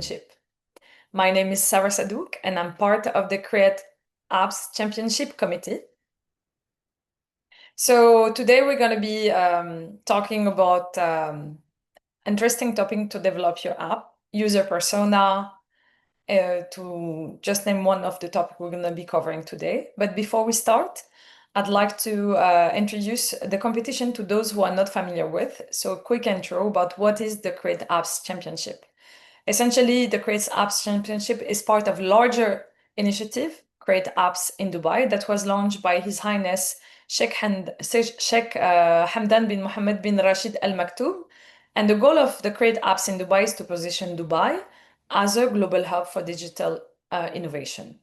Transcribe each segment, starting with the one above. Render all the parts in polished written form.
Championship. My name is Sarah Sadouk, and I'm part of the Create Apps Championship Committee. So today we're going to be talking about interesting topic to develop your app, user persona, to just name one of the topics we're going to be covering today. But before we start, I'd like to introduce the competition to those who are not familiar with. So a quick intro about what is the Create Apps Championship. Essentially, the Create Apps Championship is part of a larger initiative, Create Apps in Dubai, that was launched by His Highness Sheikh Hamdan bin Mohammed bin Rashid Al Maktoum. And the goal of the Create Apps in Dubai is to position Dubai as a global hub for digital innovation.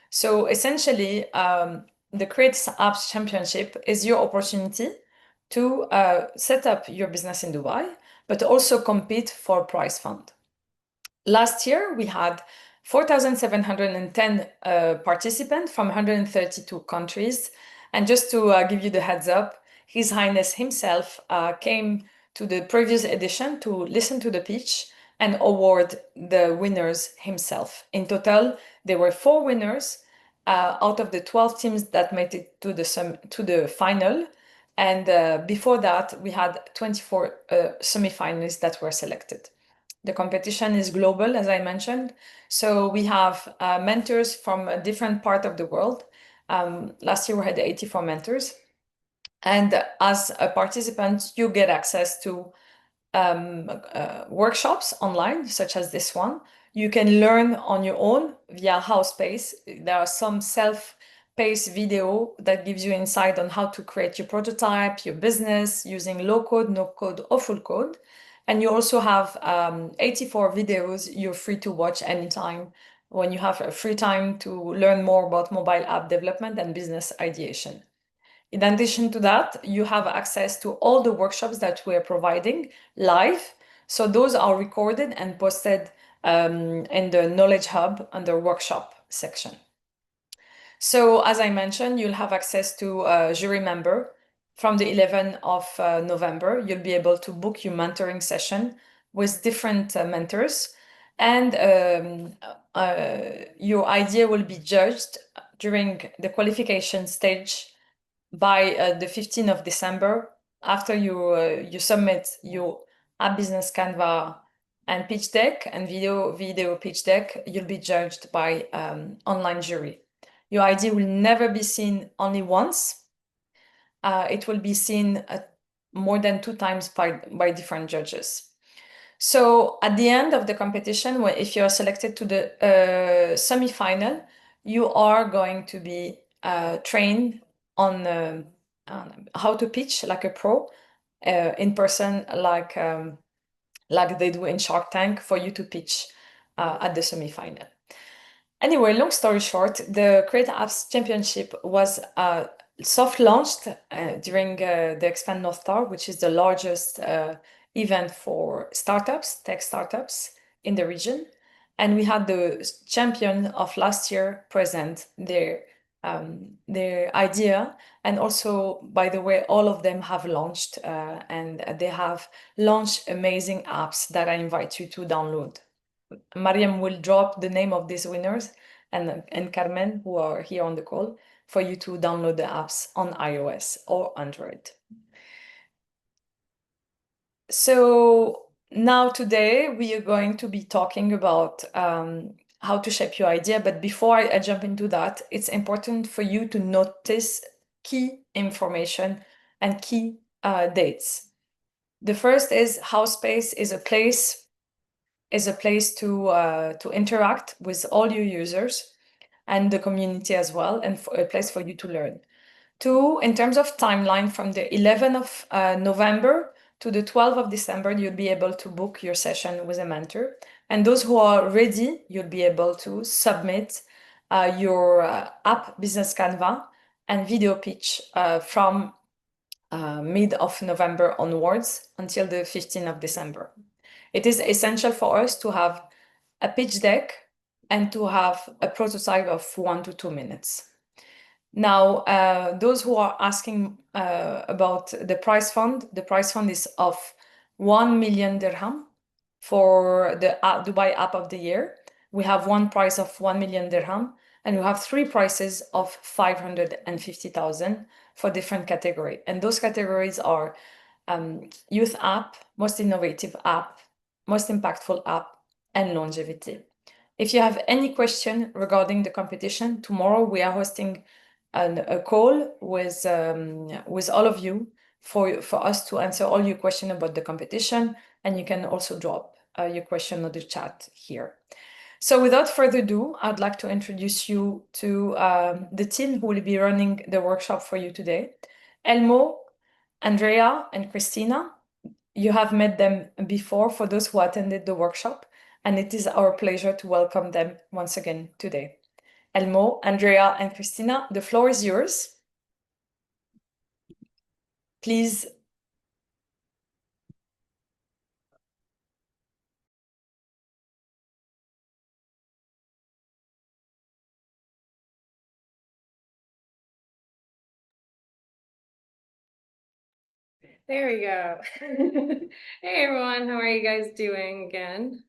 So essentially, the Create Apps Championship is your opportunity to set up your business in Dubai, but also compete for a prize fund. Last year, we had 4,710 participants from 132 countries. And just to give you the heads up, His Highness himself came to the previous edition to listen to the pitch and award the winners himself. In total, there were 4 winners out of the 12 teams that made it to the final. And before that, we had 24 semifinalists that were selected. The competition is global, as I mentioned. So we have mentors from a different part of the world. Last year we had 84 mentors. And as a participant, you get access to workshops online, such as this one. You can learn on your own via HowSpace. There are some self-paced video that gives you insight on how to create your prototype, your business, using low code, no code, or full code. And you also have 84 videos you're free to watch anytime when you have a free time to learn more about mobile app development and business ideation. In addition to that, you have access to all the workshops that we're providing live. So those are recorded and posted in the Knowledge Hub under workshop section. So as I mentioned, you'll have access to a jury member. From the 11th of November, you'll be able to book your mentoring session with different mentors. And your idea will be judged during the qualification stage by the 15th of December. After you submit your app business Canva and pitch deck and video pitch deck, you'll be judged by online jury. Your idea will never be seen only once. It will be seen more than 2 times by different judges. So at the end of the competition, if you're selected to the semi-final, you are going to be trained on how to pitch like a pro in person, like they do in Shark Tank, for you to pitch at the semi-final. Anyway, long story short, the Create Apps Championship was soft launched during the Expand North Star, which is the largest event for startups, tech startups in the region. And we had the champion of last year present their idea. And also, by the way, all of them have launched and they have launched amazing apps that I invite you to download. Mariam will drop the name of these winners and Carmen, who are here on the call, for you to download the apps on iOS or Android. So now today we are going to be talking about how to shape your idea. But before I jump into that, it's important for you to notice key information and key dates. The first is HowSpace is a place to interact with all your users and the community as well, and a place for you to learn. 2, in terms of timeline, from the 11th of November to the 12th of December, you'll be able to book your session with a mentor. And those who are ready, you'll be able to submit your app business Canva and video pitch from mid of November onwards until the 15th of December. It is essential for us to have a pitch deck and to have a prototype of 1 to 2 minutes. Now, those who are asking about the prize fund is of 1 million dirham for the Dubai App of the Year. We have one prize of 1 million dirham, and we have three prizes of 550,000 for different categories. And those categories are youth app, most innovative app, most impactful app, and longevity. If you have any question regarding the competition, tomorrow we are hosting a call with all of you for us to answer all your questions about the competition, and you can also drop your question on the chat here. So without further ado, I'd like to introduce you to the team who will be running the workshop for you today. Elmo, Andrea, and Christina. You have met them before for those who attended the workshop, and it is our pleasure to welcome them once again today. Elmo, Andrea, and Christina, the floor is yours. Please. There we go. Hey everyone, how are you guys doing again?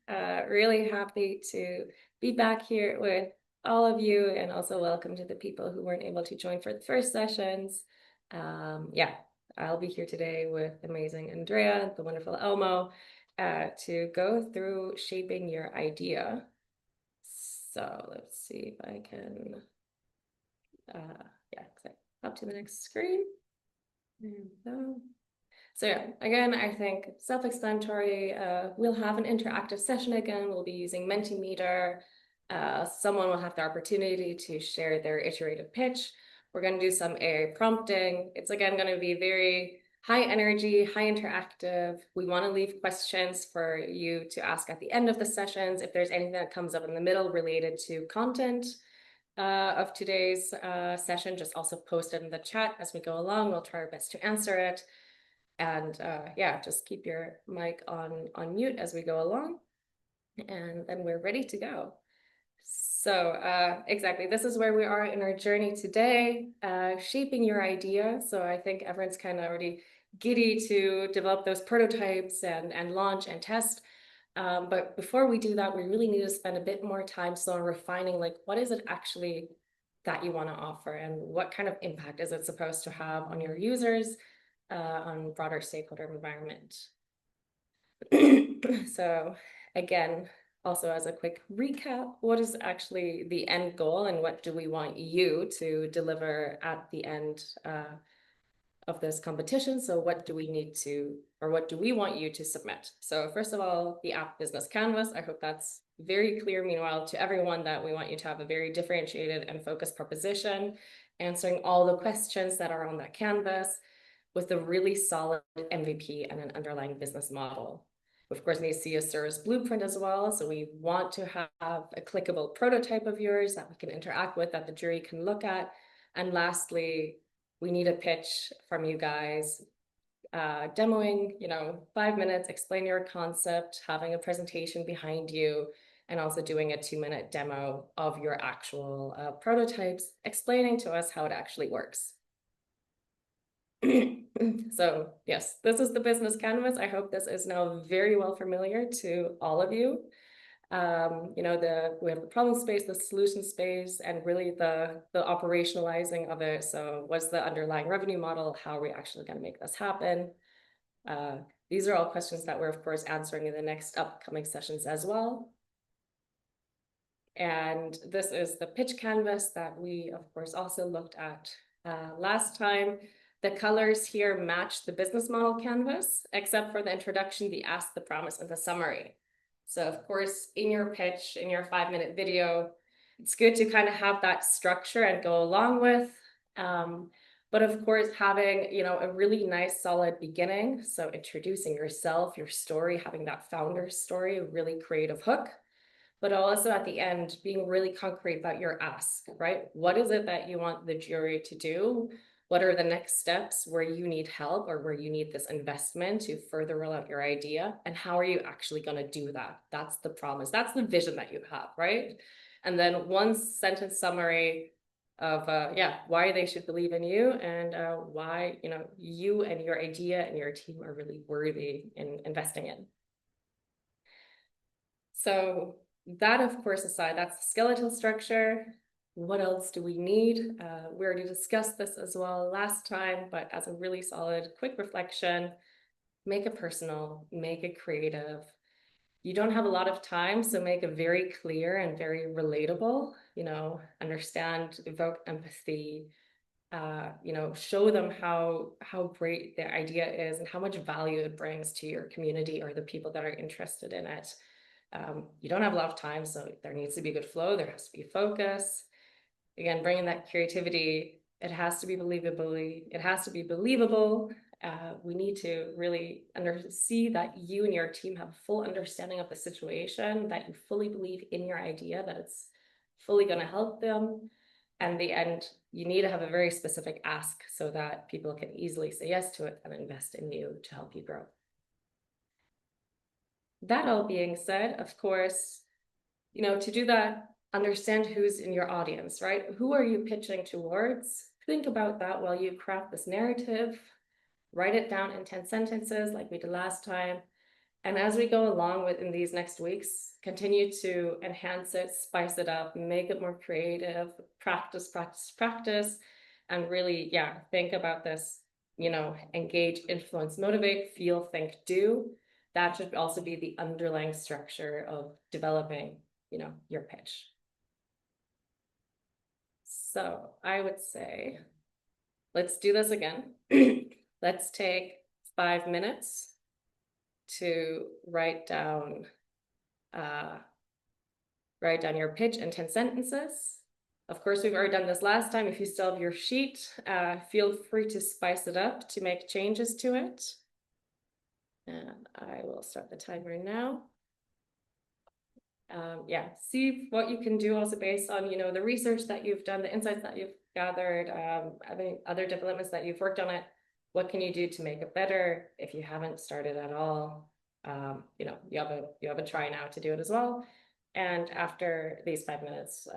Really happy to be back here with all of you, and also welcome to the people who weren't able to join for the first sessions. Yeah, I'll be here today with amazing Andrea, the wonderful Elmo, to go through shaping your idea. So let's see if I can, yeah, up to the next screen. There we go. So yeah, again, I think self-explanatory. We'll have an interactive session again. We'll be using Mentimeter. Someone will have the opportunity to share their iterative pitch. We're going to do some AI prompting. It's again going to be very high energy, high interactive. We want to leave questions for you to ask at the end of the sessions. If there's anything that comes up in the middle related to content of today's session, just also post it in the chat as we go along. We'll try our best to answer it. And yeah, just keep your mic on mute as we go along, and then we're ready to go. So exactly, this is where we are in our journey today, shaping your idea. So I think everyone's kind of already giddy to develop those prototypes and launch and test. But before we do that, we really need to spend a bit more time on refining, like, what is it actually that you want to offer, and what kind of impact is it supposed to have on your users, on broader stakeholder environment. So again, also as a quick recap, what is actually the end goal, and what do we want you to deliver at the end of this competition? So what do we need to, or what do we want you to submit? So first of all, the app business canvas. I hope that's very clear, meanwhile, to everyone, that we want you to have a very differentiated and focused proposition, answering all the questions that are on that canvas, with a really solid MVP and an underlying business model. We, of course, need to see a service blueprint as well. So we want to have a clickable prototype of yours that we can interact with, that the jury can look at. And lastly, we need a pitch from you guys, demoing, 5 minutes, explain your concept, having a presentation behind you, and also doing a 2-minute demo of your actual prototypes, explaining to us how it actually works. So yes, this is the business canvas. I hope this is now very well familiar to all of you. We have the problem space, the solution space, and really the operationalizing of it. So what's the underlying revenue model? How are we actually going to make this happen? These are all questions that we're, of course, answering in the next upcoming sessions as well. And this is the pitch canvas that we, of course, also looked at last time. The colors here match the business model canvas, except for the introduction, the ask, the promise, and the summary. So of course, in your pitch, in your 5-minute video, it's good to kind of have that structure and go along with. But of course, having, a really nice, solid beginning. So introducing yourself, your story, having that founder story, a really creative hook. But also at the end, being really concrete about your ask, right? What is it that you want the jury to do? What are the next steps where you need help, or where you need this investment to further roll out your idea? And how are you actually going to do that? That's the promise. That's the vision that you have, right? And then one sentence summary of, why they should believe in you, and why, you and your idea and your team are really worthy in investing in. So that, of course, aside, that's the skeletal structure. What else do we need? We already discussed this as well last time, but as a really solid, quick reflection, make it personal, make it creative. You don't have a lot of time, so make it very clear and very relatable, understand, evoke empathy, show them how great their idea is and how much value it brings to your community or the people that are interested in it. You don't have a lot of time, so there needs to be good flow. There has to be focus. Again, bringing that creativity, it has to be believable. We need to really see that you and your team have full understanding of the situation, that you fully believe in your idea, that it's fully going to help them. And the end, you need to have a very specific ask so that people can easily say yes to it and invest in you to help you grow. That all being said, of course, to do that, understand who's in your audience, right? Who are you pitching towards? Think about that while you craft this narrative. Write it down in 10 sentences like we did last time. And as we go along within these next weeks, continue to enhance it, spice it up, make it more creative, practice, and really, think about this, engage, influence, motivate, feel, think, do. That should also be the underlying structure of developing, your pitch. So I would say, let's do this again. Let's take 5 minutes to write down your pitch in 10 sentences. Of course, we've already done this last time. If you still have your sheet, feel free to spice it up to make changes to it. And I will start the timer now. See what you can do also based on, the research that you've done, the insights that you've gathered, other developments that you've worked on it. What can you do to make it better if you haven't started at all? You have a try now to do it as well. And after these 5 minutes,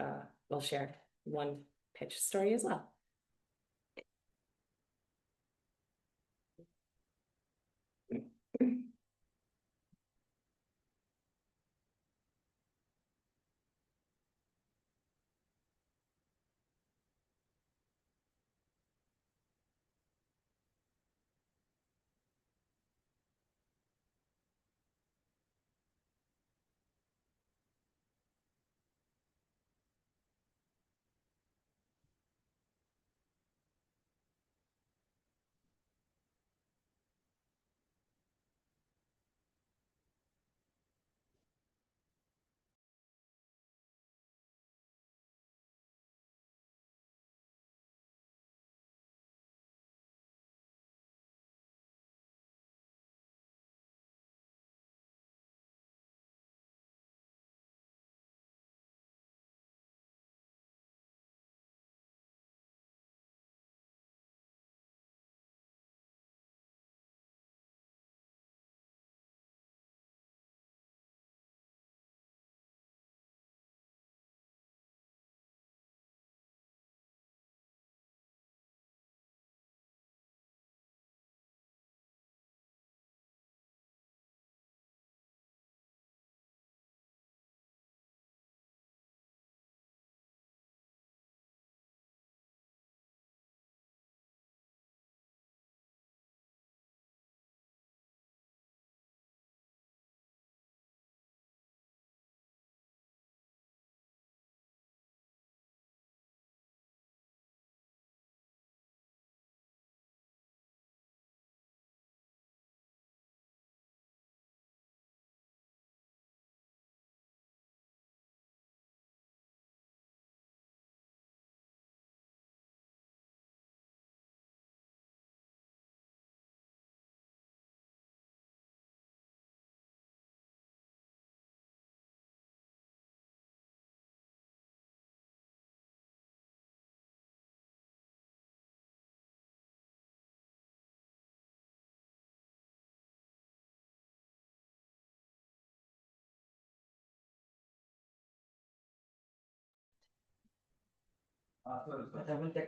we'll share one pitch story as well.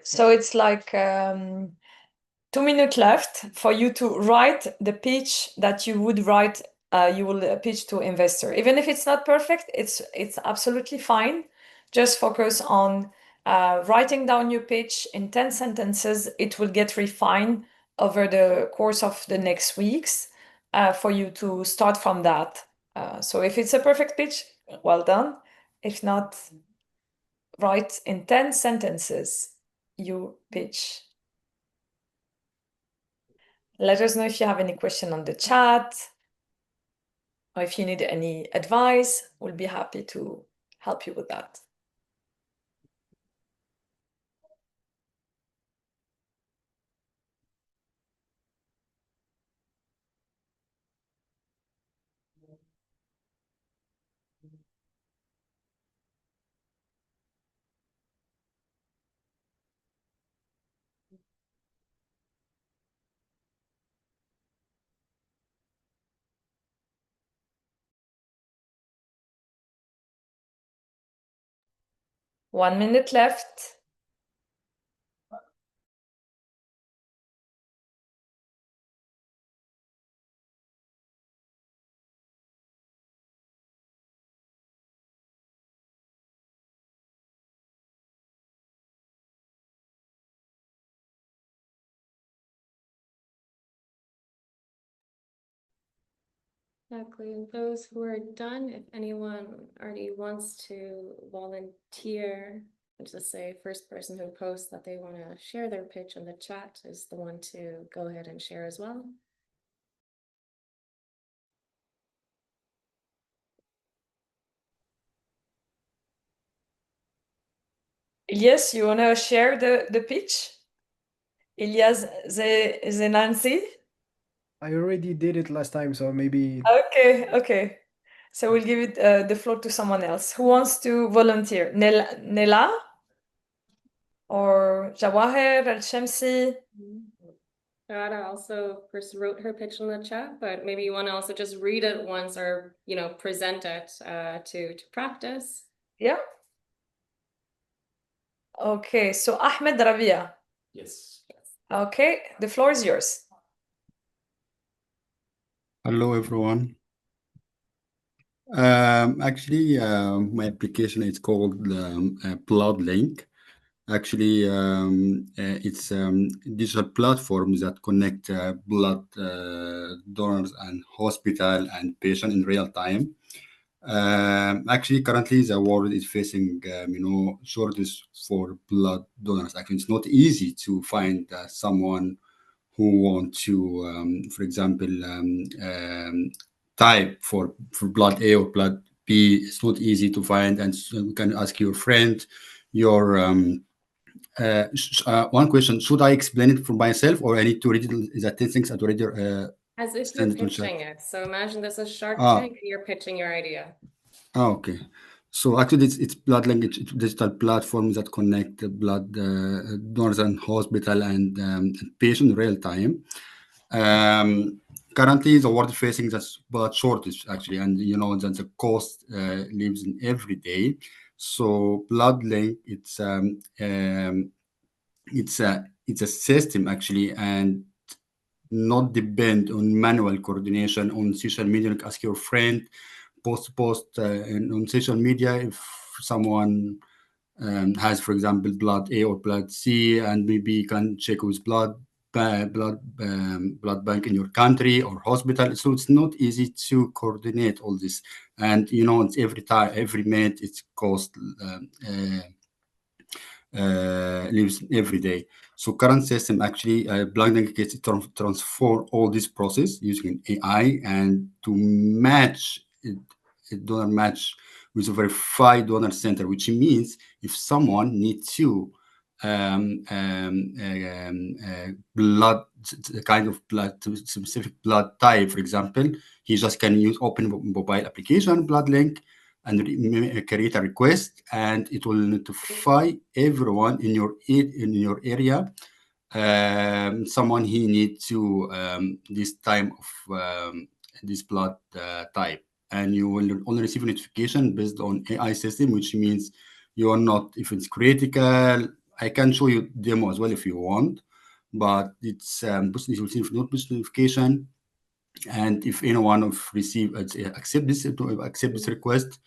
So it's like 2 minutes left for you to write the pitch that you would write you will pitch to investor. Even if it's not perfect, it's absolutely fine. Just focus on writing down your pitch in 10 sentences. It will get refined over the course of the next weeks for you to start from that. So if it's a perfect pitch, well done. If not, write in 10 sentences you pitch. Let us know if you have any question on the chat, or if you need any advice, we'll be happy to help you with that. One minute left. Exactly. Those who are done, if anyone already wants to volunteer, just say first person who posts that they want to share their pitch in the chat is the one to go ahead and share as well. Elias, you wanna share the pitch? Elias Zenansi? I already did it last time, so maybe Okay. So we'll give it the floor to someone else. Who wants to volunteer? Nela? Or Jawahir Al-Shamsi? Rada also first wrote her pitch in the chat, but maybe you want to also just read it once or, present it to practice. Yeah. Okay, so Ahmed Rabia. Yes. Okay, the floor is yours. Hello, everyone. Actually, my application is called Blood Link. Actually, it's digital platforms that connect blood donors and hospital and patient in real time. Actually, currently the world is facing, shortage for blood donors. Actually, it's not easy to find someone who want to, for example, type for blood A or blood B. It's not easy to find, and so you can ask your friend. Your one question: should I explain it for myself, or I need to read it? Is that 10 things I already As if you're send it on chat? pitching it. So imagine this is Shark Ah. Tank and you're pitching your idea. Okay. So actually, it's blood language digital platforms that connect the blood donors and hospital and patient in real time. Currently, the world facing this blood shortage actually, and that the cost lives in every day. So blood link, it's a system actually, and not depend on manual coordination on social media. Like ask your friend, post on social media if someone has, for example, blood A or blood C, and maybe you can check with blood bank in your country or hospital. So it's not easy to coordinate all this, and it's every time, every minute, it's cost. Lives every day. So current system actually blinding gets transform all this process using AI and to match donor match with a verified donor center, which means if someone needs to blood, kind of blood, to specific blood type, for example, he just can use open mobile application blood link and create a request, and it will notify everyone in your area. Someone he need to this time of this blood type, and you will only receive a notification based on AI system, which means you are not, if it's critical. I can show you demo as well if you want, but it's push notification. And if anyone of accept this request,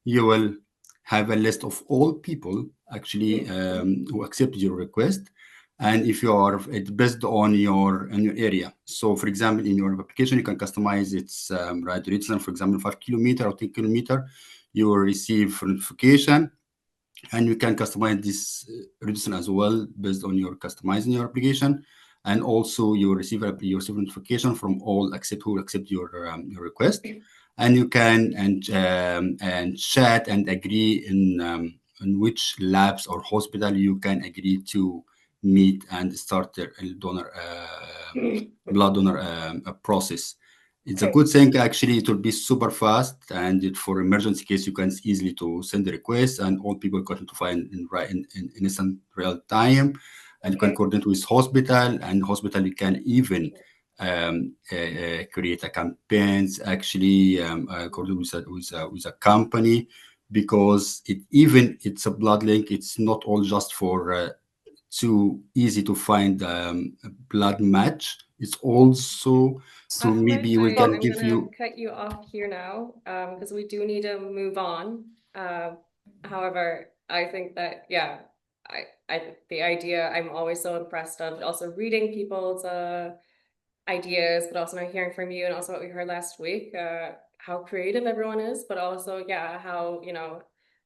you will have a list of all people actually who accept your request. And if you are, it's based on your area. So for example, in your application, you can customize its right distance, for example, 5 kilometer or 10 kilometer, you will receive notification. And you can customize this reduction as well based on your customizing your application. And also you receive notification from all who accept your request. And you can and chat and agree in which labs or hospital you can agree to meet and start their blood donor process. It's a Okay. good thing. Actually, it will be super fast, and for emergency case, you can easily to send the request, and all people got to find in instant real time, and you can Okay. coordinate with hospital, and hospital you can even create a campaigns actually coordinate with a company, because it's a blood link. It's not all just for too easy to find a blood match. It's also so Ahmed, maybe we can I'm give gonna you. cut you off here now, because we do need to move on. However, I think that, yeah, the idea, I'm always so impressed of also reading people's ideas, but also now hearing from you and also what we heard last week, how creative everyone is, but also, yeah, how,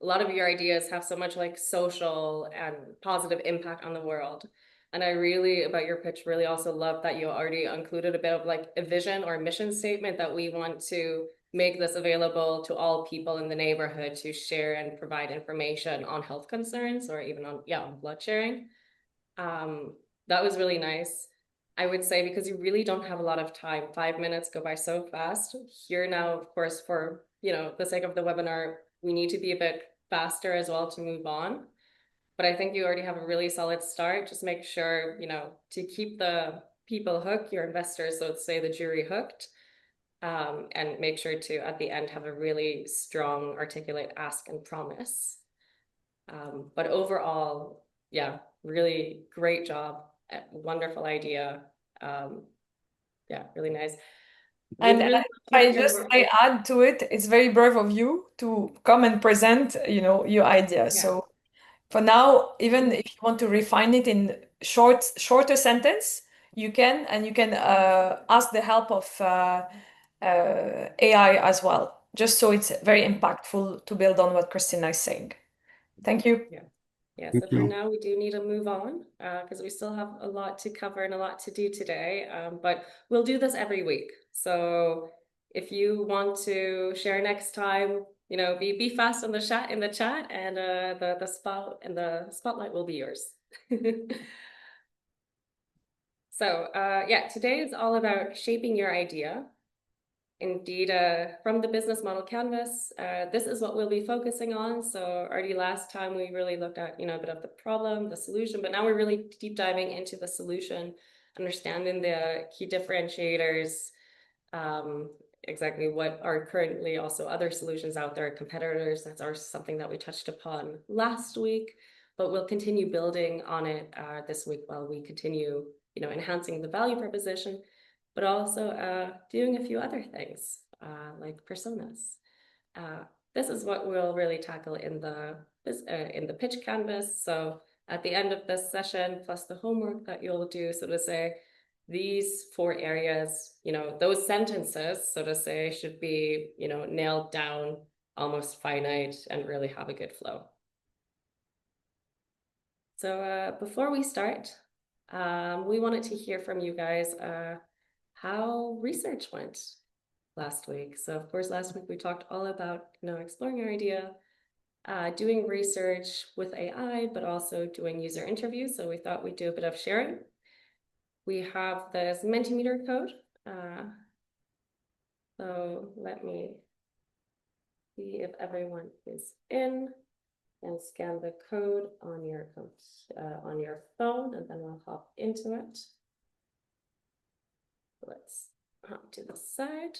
a lot of your ideas have so much like social and positive impact on the world. And I really, about your pitch, really also love that you already included a bit of like a vision or a mission statement that we want to make this available to all people in the neighborhood to share and provide information on health concerns, or even on blood sharing. That was really nice. I would say, because you really don't have a lot of time. 5 minutes go by so fast. Here now, of course, for the sake of the webinar, we need to be a bit faster as well to move on. But I think you already have a really solid start. Just make sure, to keep the people hooked, your investors, so let's say the jury hooked, and make sure to, at the end, have a really strong, articulate ask and promise. But overall, yeah, really great job. Wonderful idea. Yeah, really nice. And We'd really love to I hear just more. I add to it, it's very brave of you to come and present, your idea. Yeah. So for now, even if you want to refine it in shorter sentence, you can, and you can ask the help of AI as well, just so it's very impactful to build on what Christina is saying. Thank you. Yeah, so Thank for you. now, we do need to move on because we still have a lot to cover and a lot to do today. But we'll do this every week. So if you want to share next time, be fast on the chat and the spotlight will be yours. So yeah, today is all about shaping your idea. Indeed, from the business model canvas, this is what we'll be focusing on. So already last time we really looked at, a bit of the problem, the solution, but now we're really deep diving into the solution, understanding the key differentiators, exactly what are currently also other solutions out there, competitors. That's something that we touched upon last week, but we'll continue building on it this week while we continue, enhancing the value proposition, but also doing a few other things like personas. This is what we'll really tackle in the pitch canvas. So at the end of this session, plus the homework that you'll do, so to say, these 4 areas, those sentences, so to say, should be, nailed down, almost finite, and really have a good flow. So before we start, we wanted to hear from you guys how research went last week. So of course, last week we talked all about, exploring your idea, doing research with AI, but also doing user interviews. So we thought we'd do a bit of sharing. We have this Mentimeter code. So let me see if everyone is in, and scan the code on your phone, and then we'll hop into it. Let's hop to the side.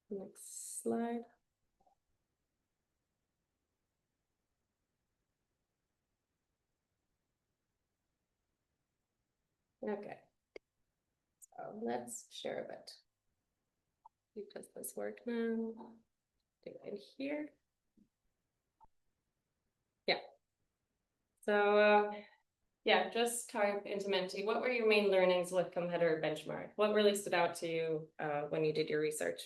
Next slide. Okay, so let's share a bit. Does this work now? Do it in here. Yeah. So yeah, just type into Menti. What were your main learnings with competitor benchmark? What really stood out to you when you did your research?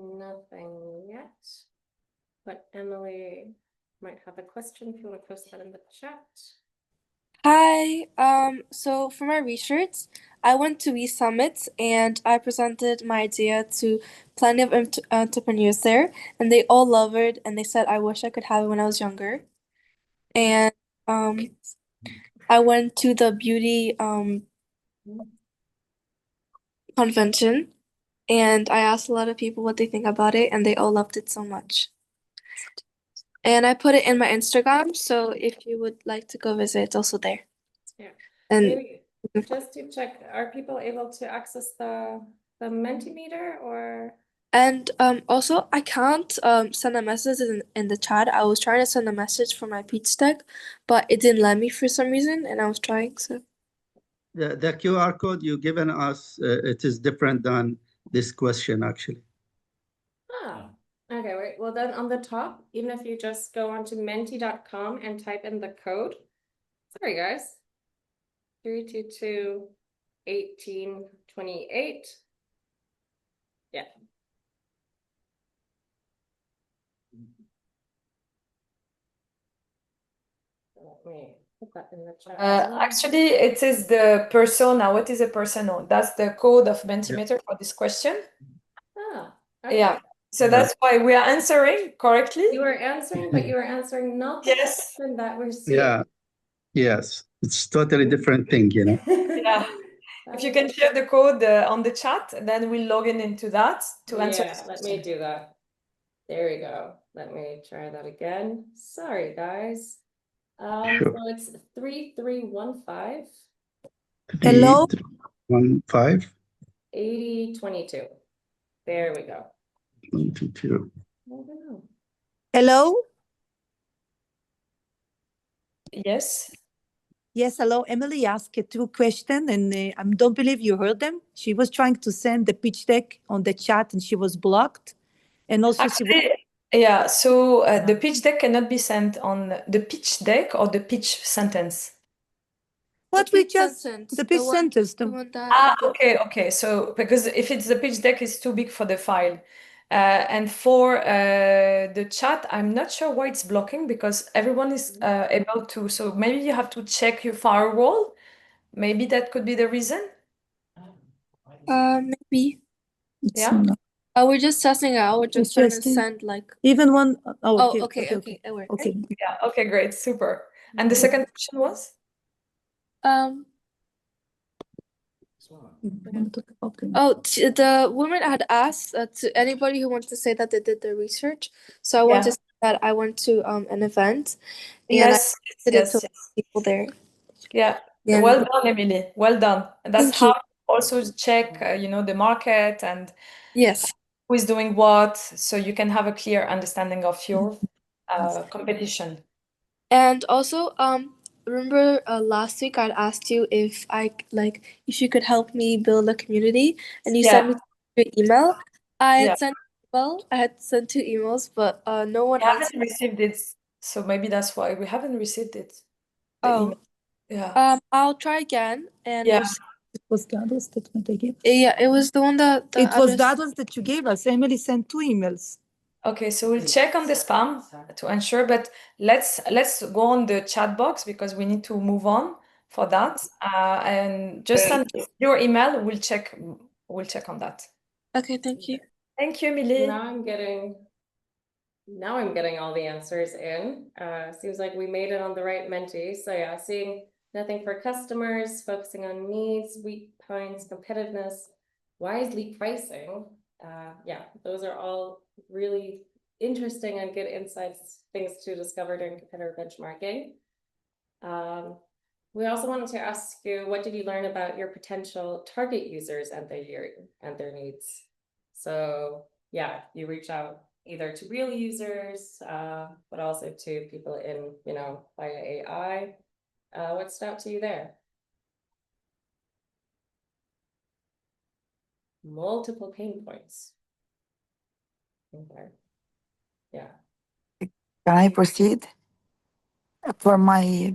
Nothing yet, but Emily might have a question if you want to post that in the chat. Hi, so for my research, I went to eSummit and I presented my idea to plenty of entrepreneurs there, and they all loved it and they said I wish I could have it when I was younger. And I went to the beauty convention and I asked a lot of people what they think about it, and they all loved it so much. And I put it in my Instagram, so if you would like to go visit, it's also there. Yeah. And Maybe just to check, are people able to access the Mentimeter or? And also I can't send a message in the chat. I was trying to send a message for my pitch deck, but it didn't let me for some reason, and I was trying, so. The QR code you've given us, it is different than this question, actually. Ah, okay, wait. Well, then on the top, even if you just go onto menti.com and type in the code. Sorry, guys. 322 1828. Yeah. Let me put that in the chat. as well. Actually, it is the persona. What is a persona? That's the code of Mentimeter for this question. Ah, Yeah. okay. So Yeah. that's why we are answering correctly. You were answering, but you were answering not the Yes. question that we're seeing. Yeah. Yes. It's totally different thing, you know. Yeah. If you can share the code on the chat, then we'll log in into that to answer Yeah, this let question. me do that. There we go. Let me try that again. Sorry, guys. Sure. So it's 3315 Hello? 315 8022. There we go. 22. I don't know. Hello? Yes. Yes, hello. Emily asked two questions, and I don't believe you heard them. She was trying to send the pitch deck on the chat, and she was blocked. And also, she was, Actually, yeah. So the pitch deck cannot be sent on the pitch deck or the pitch sentence. what we just, the pitch sentence. The one that Ah, okay. So because if it's the pitch deck, it's too big for the file. And for the chat, I'm not sure why it's blocking because everyone is able to. So maybe you have to check your firewall. Maybe that could be the reason. maybe. It's Yeah. not- We're just testing it out. We're just trying to Interesting. send like. Even one, Oh, okay, okay, it worked. okay. Yeah. Okay. Great. Super. And the second question was? The woman had asked to anybody who wants to say that they did the research. So I want Yeah. to say that I went to an event and Yes. I did it to Yes. people there. Yeah. And Well done, Emily. Well done. And that's Thank how you. you also check, the market and Yes. who is doing what, so you can have a clear understanding of your competition. And also, remember last week I'd asked you if if you could help me build a community, and you sent me your email. I Yeah. had sent I had sent 2 emails, but no one We haven't answered. received it, so maybe that's why we haven't received it. The Oh. email. Yeah. I'll try again, and Yeah. we'll see. It was the address that they gave. Yeah, it was the one that It was the address. address that you gave us. Emily sent 2 emails. Okay, so we'll check on the spam to ensure, but let's go on the chat box because we need to move on for that. And just send your email. We'll check on that. Okay, thank you. Thank you, Emily. Now I'm getting all the answers in. Seems like we made it on the right Menti. So yeah, seeing nothing for customers, focusing on needs, weak points, competitiveness, wisely pricing. Yeah, those are all really interesting and good insights, things to discover during competitor benchmarking. We also wanted to ask you, what did you learn about your potential target users and their needs? So yeah, you reach out either to real users, but also to people in, via AI. What stood out to you there? Multiple pain points. Okay. Yeah. Can I proceed? For my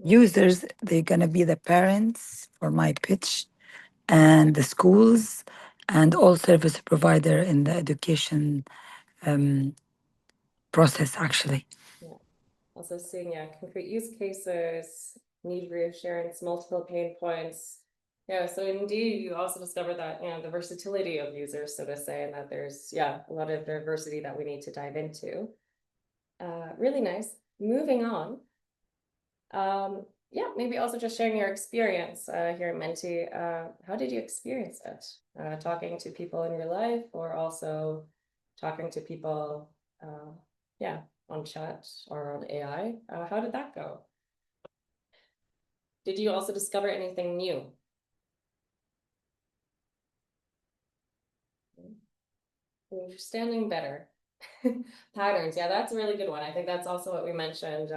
users, they're going to be the parents for my pitch and the schools and all service provider in the education process, actually. Yeah. Also seeing, concrete use cases, need reassurance, multiple pain points. Yeah, so indeed, you also discovered that, the versatility of users, so to say, and that there's, a lot of diversity that we need to dive into. Really nice. Moving on. Yeah, maybe also just sharing your experience here at Menti. How did you experience it? Talking to people in real life or also talking to people, on chat or on AI? How did that go? Did you also discover anything new? Understanding better. Patterns, yeah, that's a really good one. I think that's also what we mentioned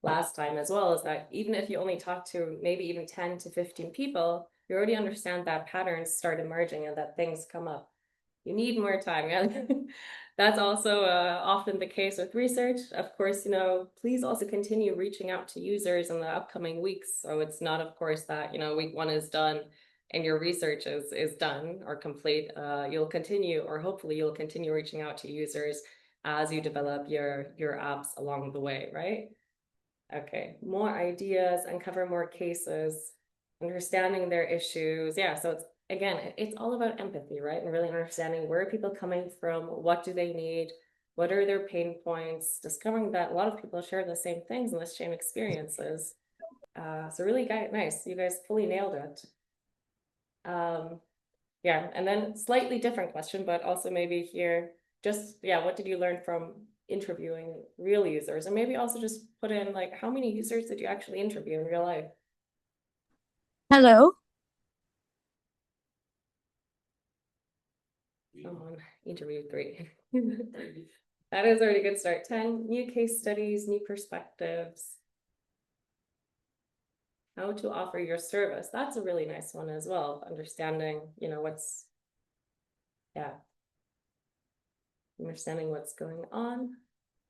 last time as well, is that even if you only talk to maybe even 10 to 15 people, you already understand that patterns start emerging and that things come up. You need more time. Yeah. That's also often the case with research. Of course, please also continue reaching out to users in the upcoming weeks. So it's not, of course, that, week 1 is done and your research is done or complete. You'll continue, or hopefully you'll continue reaching out to users as you develop your apps along the way, right? Okay, more ideas, uncover more cases, understanding their issues. Yeah, so it's all about empathy, right? And really understanding where are people coming from, what do they need, what are their pain points, discovering that a lot of people share the same things and the same experiences. So really nice, you guys fully nailed it. Yeah, and then slightly different question, but also maybe here, just, what did you learn from interviewing real users? And maybe also just put in, like, how many users did you actually interview in real life? Hello. Someone interviewed 3. That is already a good start. 10 new case studies, new perspectives. How to offer your service. That's a really nice one as well. Understanding, understanding what's going on.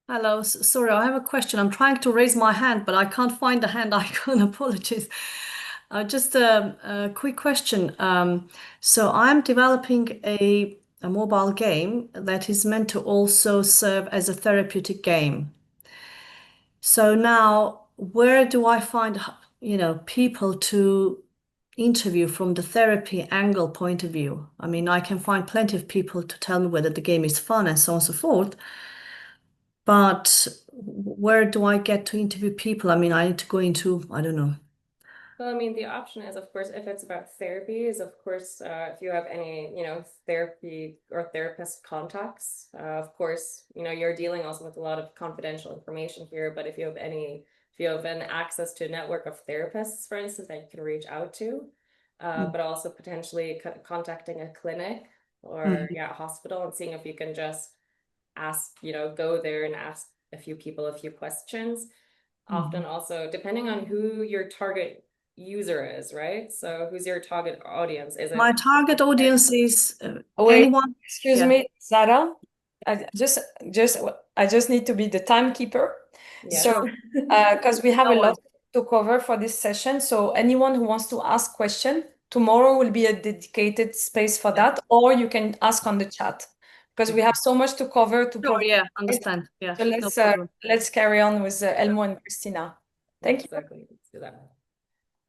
Hello, sorry, I have a question. I'm trying to raise my hand, but I can't find the hand icon. Apologies. Just a quick question. So I'm developing a mobile game that is meant to also serve as a therapeutic game. So now, where do I find, people to interview from the therapy angle point of view? I mean, I can find plenty of people to tell me whether the game is fun and so on and so forth. But where do I get to interview people? I mean, I need to go into, I don't know. Well, I mean, the option is, of course, if it's about therapy, is of course, if you have any, therapy or therapist contacts, of course, you're dealing also with a lot of confidential information here. But if you have an access to a network of therapists, for instance, that you can reach out to, but also potentially contacting a clinic or a hospital and seeing if you can just ask, go there and ask a few people a few questions. Often also, depending on who your target user is, right? So who's your target audience? Is it My target audience is Wait, anyone. excuse Yeah. me, Zara. I just need to be the timekeeper. Yes. So, because we have No a lot one. to cover for this session, so anyone who wants to ask question, tomorrow will be a dedicated space for that, or you can ask on the chat, because we have so much to cover to Sure, provide. yeah, understand. Yeah, So no problem. let's carry on with Elmo and Christina. Thank you. Exactly. Let's do that.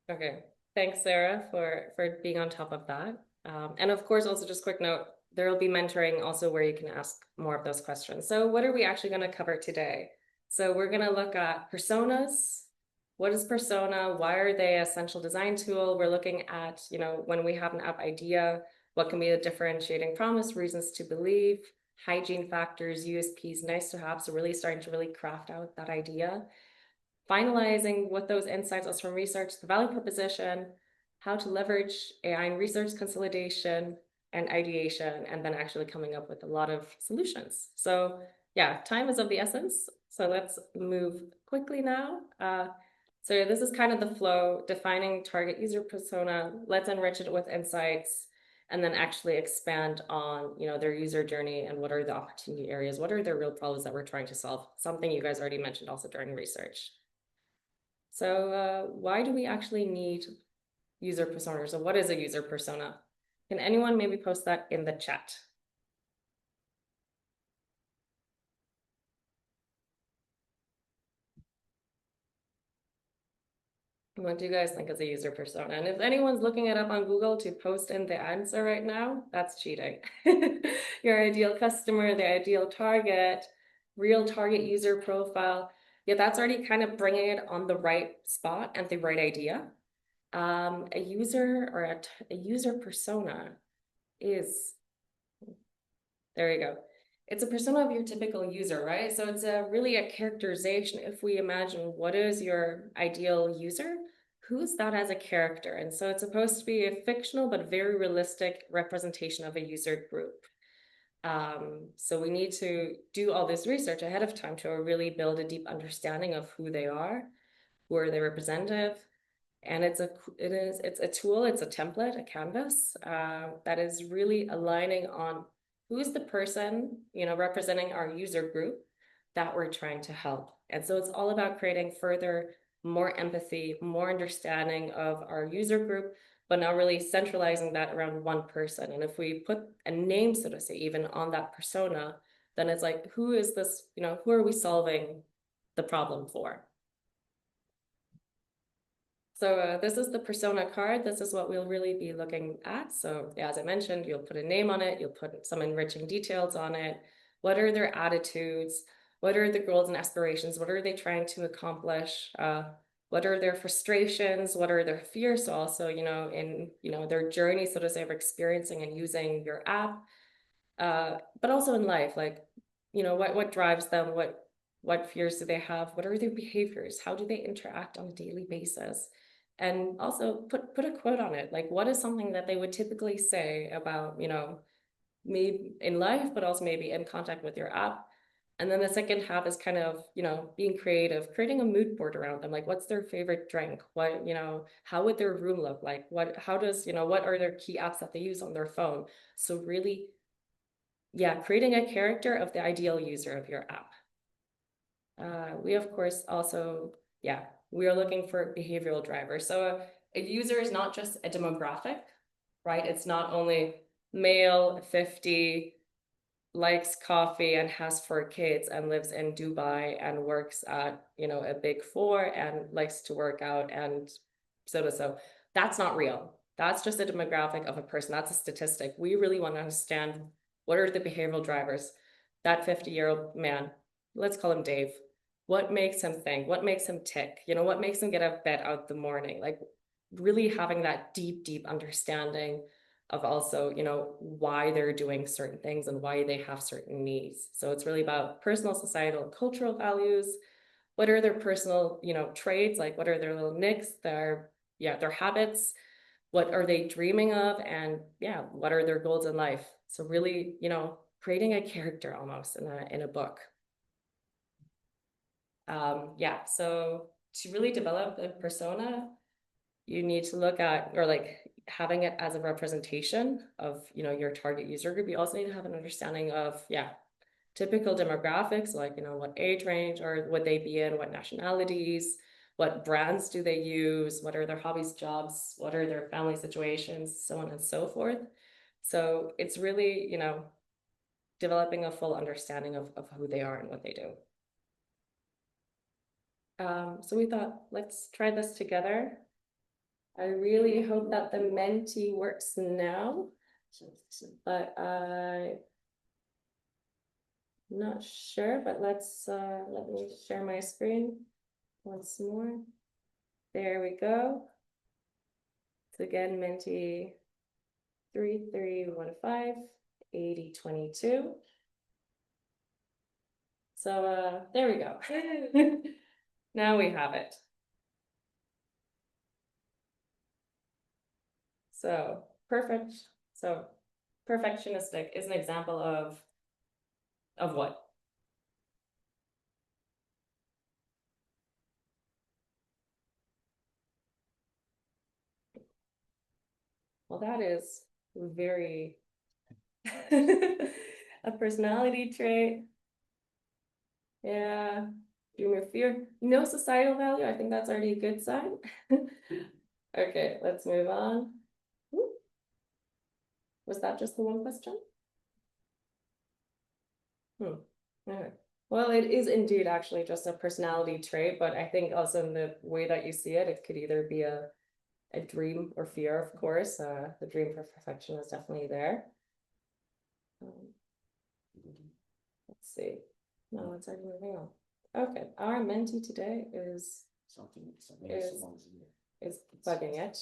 Okay. Thanks, Sarah, for being on top of that. And of course, also just quick note, there will be mentoring also where you can ask more of those questions. So what are we actually going to cover today? So we're going to look at personas. What is persona? Why are they an essential design tool? We're looking at, when we have an app idea, what can be the differentiating promise, reasons to believe, hygiene factors, USPs, nice to have. So really starting to really craft out that idea. finalizing what those insights was from research, the value proposition, how to leverage AI in research consolidation and ideation, and then actually coming up with a lot of solutions. So yeah, time is of the essence. So let's move quickly now. So this is kind of the flow, defining target user persona. Let's enrich it with insights, and then actually expand on, their user journey and what are the opportunity areas, what are the real problems that we're trying to solve. Something you guys already mentioned also during research. So why do we actually need user personas? So what is a user persona? Can anyone maybe post that in the chat? What do you guys think is a user persona? And if anyone's looking it up on Google to post in the answer right now, that's cheating. Your ideal customer, the ideal target, real target user profile. Yeah, that's already kind of bringing it on the right spot and the right idea. A user or a user persona is, there you go. It's a persona of your typical user, right? So it's really a characterization. If we imagine what is your ideal user, who's that as a character? And so it's supposed to be a fictional but very realistic representation of a user group. So we need to do all this research ahead of time to really build a deep understanding of who they are, who are they representative. And it's a tool, it's a template, a canvas that is really aligning on who's the person, representing our user group that we're trying to help. And so it's all about creating further, more empathy, more understanding of our user group, but not really centralizing that around one person. And if we put a name, so to say, even on that persona, then it's like, who is this, who are we solving the problem for? So this is the persona card. This is what we'll really be looking at. So yeah, as I mentioned, you'll put a name on it. You'll put some enriching details on it. What are their attitudes? What are the goals and aspirations? What are they trying to accomplish? What are their frustrations? What are their fears? So also, in, their journey, so to say, of experiencing and using your app, but also in life, like, what drives them? What fears do they have? What are their behaviors? How do they interact on a daily basis? And also put a quote on it. Like, what is something that they would typically say about, maybe in life, but also maybe in contact with your app. And then the second half is kind of, being creative, creating a mood board around them. Like, what's their favorite drink? What, how would their room look like? What are their key apps that they use on their phone? So really, yeah, creating a character of the ideal user of your app. We, of course, also, we are looking for behavioral drivers. So a user is not just a demographic, right? It's not only male, 50, likes coffee and has 4 kids and lives in Dubai and works at, a big 4 and likes to work out and so. That's not real. That's just a demographic of a person. That's a statistic. We really want to understand what are the behavioral drivers. That 50-year-old man, let's call him Dave. What makes him think? What makes him tick? What makes him get out of bed out the morning? Like, really having that deep understanding of also, why they're doing certain things and why they have certain needs. So it's really about personal, societal, and cultural values. What are their personal, traits? Like, what are their little nicks, their habits? What are they dreaming of? And what are their goals in life? So really, creating a character almost in a book. So to really develop a persona, you need to look at, or like having it as a representation of, your target user group. You also need to have an understanding of, typical demographics, like, what age range or would they be in, what nationalities, what brands do they use, what are their hobbies, jobs, what are their family situations, so on and so forth. So it's really, developing a full understanding of who they are and what they do. So we thought, let's try this together. I really hope that the Menti works now, but I'm not sure, but let's let me share my screen once more. There we go. So again, Menti 3315 8022. So there we go. Now we have it. So perfectionistic is an example of what? Well, that is very a personality trait. Yeah, doom or fear. No societal value. I think that's already a good sign. Okay, let's move on. Was that just the one question? Okay. Well, it is indeed actually just a personality trait, but I think also in the way that you see it, it could either be a dream or fear, of course. The dream for perfection is definitely there. Let's see. No, it's already moving on. Okay, our mentee today is bugging it.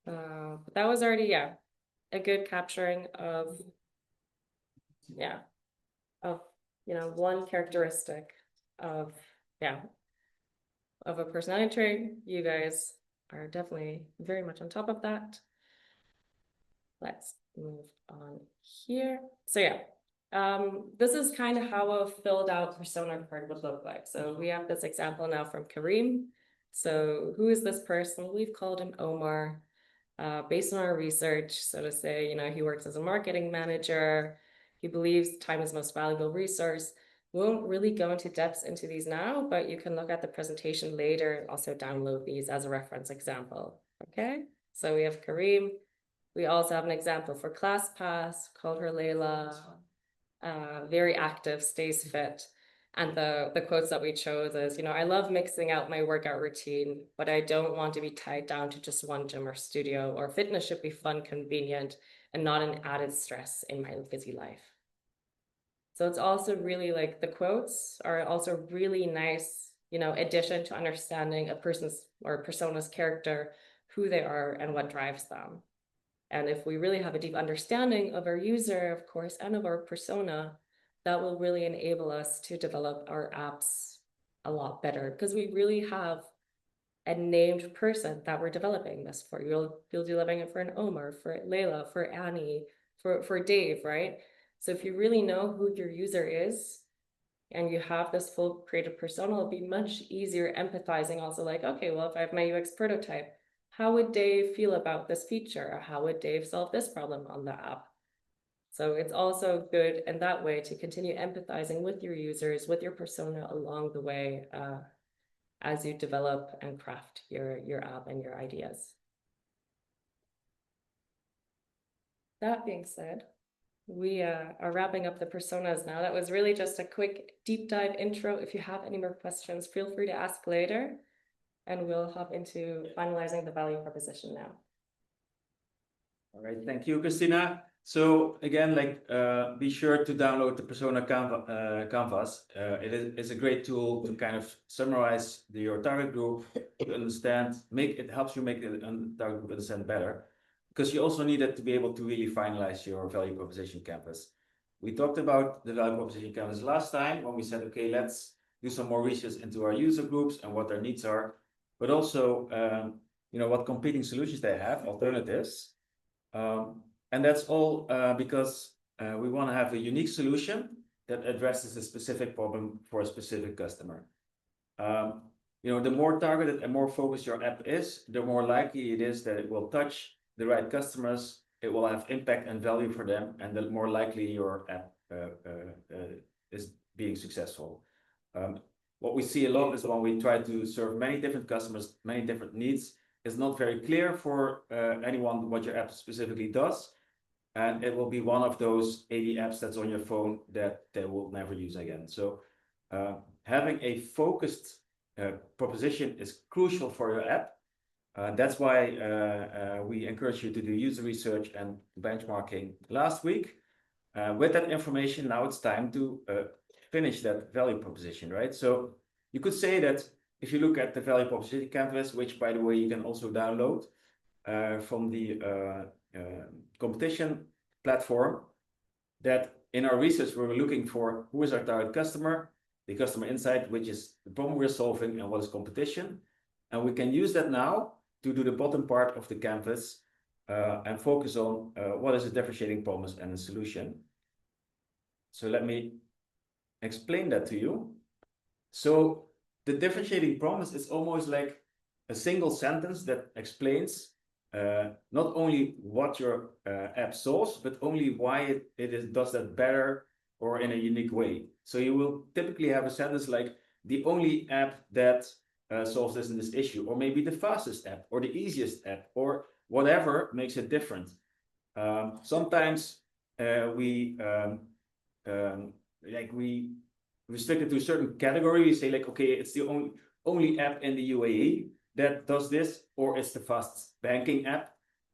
But that was already, yeah, a good capturing of, yeah, of, you know, one characteristic of, yeah, of a personality trait. You guys are definitely very much on top of that. Let's move on here. So yeah, this is kind of how a filled out persona card would look like. So we have this example now from Kareem. So who is this person? We've called him Omar. Based on our research, so to say, you know, he works as a marketing manager. He believes time is the most valuable resource. We won't really go into depths into these now, but you can look at the presentation later and also download these as a reference example. Okay, so we have Kareem. We also have an example for ClassPass, called her Layla, very active, stays fit. And the quotes that we chose is, you know, I love mixing out my workout routine, but I don't want to be tied down to just one gym or studio, or fitness should be fun, convenient, and not an added stress in my busy life. So it's also really like the quotes are also really nice, you know, addition to understanding a person's or a persona's character, who they are and what drives them. And if we really have a deep understanding of our user, of course, and of our persona, that will really enable us to develop our apps a lot better, because we really have a named person that we're developing this for. You'll be developing it for an Omar, for Layla, for Annie, for Dave, right? So if you really know who your user is and you have this full creative persona, it'll be much easier empathizing also, like, okay, well, if I have my UX prototype, how would Dave feel about this feature? Or how would Dave solve this problem on the app? So it's also good in that way to continue empathizing with your users, with your persona along the way, as you develop and craft your app and your ideas. That being said, we are wrapping up the personas now. That was really just a quick deep dive intro. If you have any more questions, feel free to ask later, and we'll hop into finalizing the value proposition now. All right, thank you, Christina. So again, be sure to download the Persona Canvas. It is a great tool to kind of summarize your target group, to understand, it helps you make the target group understand better, because you also need it to be able to really finalize your value proposition canvas. We talked about the value proposition canvas last time when we said, okay, let's do some more research into our user groups and what their needs are, but also, you know, what competing solutions they have, alternatives. And that's all because we want to have a unique solution that addresses a specific problem for a specific customer. You know, the more targeted and more focused your app is, the more likely it is that it will touch the right customers, it will have impact and value for them, and the more likely your app is being successful. What we see a lot is when we try to serve many different customers, many different needs, it's not very clear for anyone what your app specifically does. And it will be one of those 80 apps that's on your phone that they will never use again. So having a focused proposition is crucial for your app. That's why we encourage you to do user research and benchmarking last week. With that information, now it's time to finish that value proposition, right? So you could say that if you look at the value proposition canvas, which by the way, you can also download from the competition platform, that in our research, we were looking for who is our target customer, the customer insight, which is the problem we're solving and what is competition. And we can use that now to do the bottom part of the canvas and focus on what is a differentiating promise and a solution. So let me explain that to you. So the differentiating promise is almost like a single sentence that explains not only what your app solves, but only why it does that better or in a unique way. So you will typically have a sentence like the only app that solves this and this issue, or maybe the fastest app, or the easiest app, or whatever makes it different. Sometimes we restrict it to a certain category. We say like, okay, it's the only app in the UAE that does this, or it's the fastest banking app.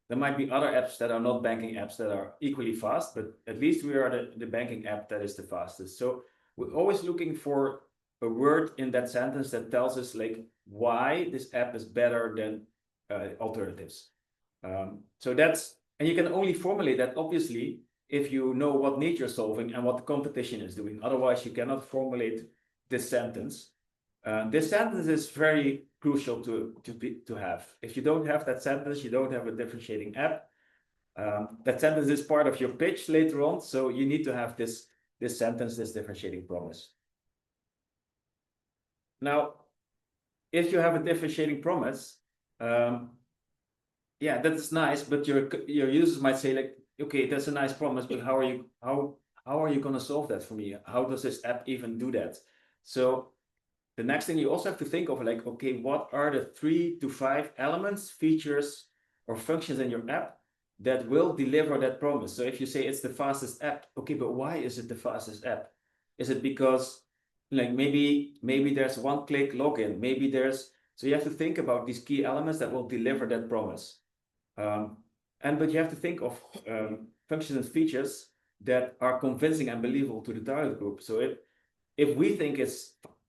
There might be other apps that are not banking apps that are equally fast, but at least we are the banking app that is the fastest. So we're always looking for a word in that sentence that tells us like why this app is better than alternatives. So that's, and you can only formulate that obviously if you know what need you're solving and what the competition is doing. Otherwise, you cannot formulate this sentence. This sentence is very crucial to have. If you don't have that sentence, you don't have a differentiating app. That sentence is part of your pitch later on, so you need to have this sentence, this differentiating promise. Now, if you have a differentiating promise, yeah, that's nice, but your users might say like, okay, that's a nice promise, but how are you going to solve that for me? How does this app even do that? So the next thing you also have to think of like, okay, what are the 3 to 5 elements, features, or functions in your app that will deliver that promise? So if you say it's the fastest app, okay, but why is it the fastest app? Is it because like maybe there's one-click login, maybe there's, so you have to think about these key elements that will deliver that promise. But you have to think of functions and features that are convincing and believable to the target group. So if we think it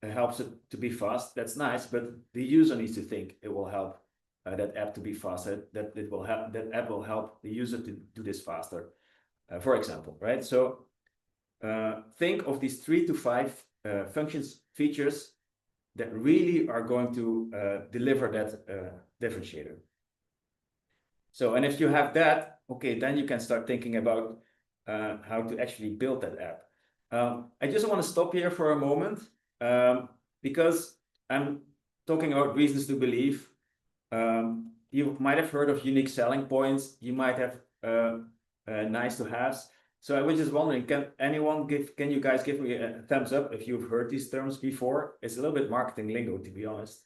helps it to be fast, that's nice, but the user needs to think it will help that app to be faster, that app will help the user to do this faster, for example, right? So think of these 3 to 5 functions, features that really are going to deliver that differentiator. So, and if you have that, okay, then you can start thinking about how to actually build that app. I just want to stop here for a moment because I'm talking about reasons to believe. You might have heard of unique selling points. You might have nice to haves. So I was just wondering, can you guys give me a thumbs up if you've heard these terms before? It's a little bit marketing lingo, to be honest.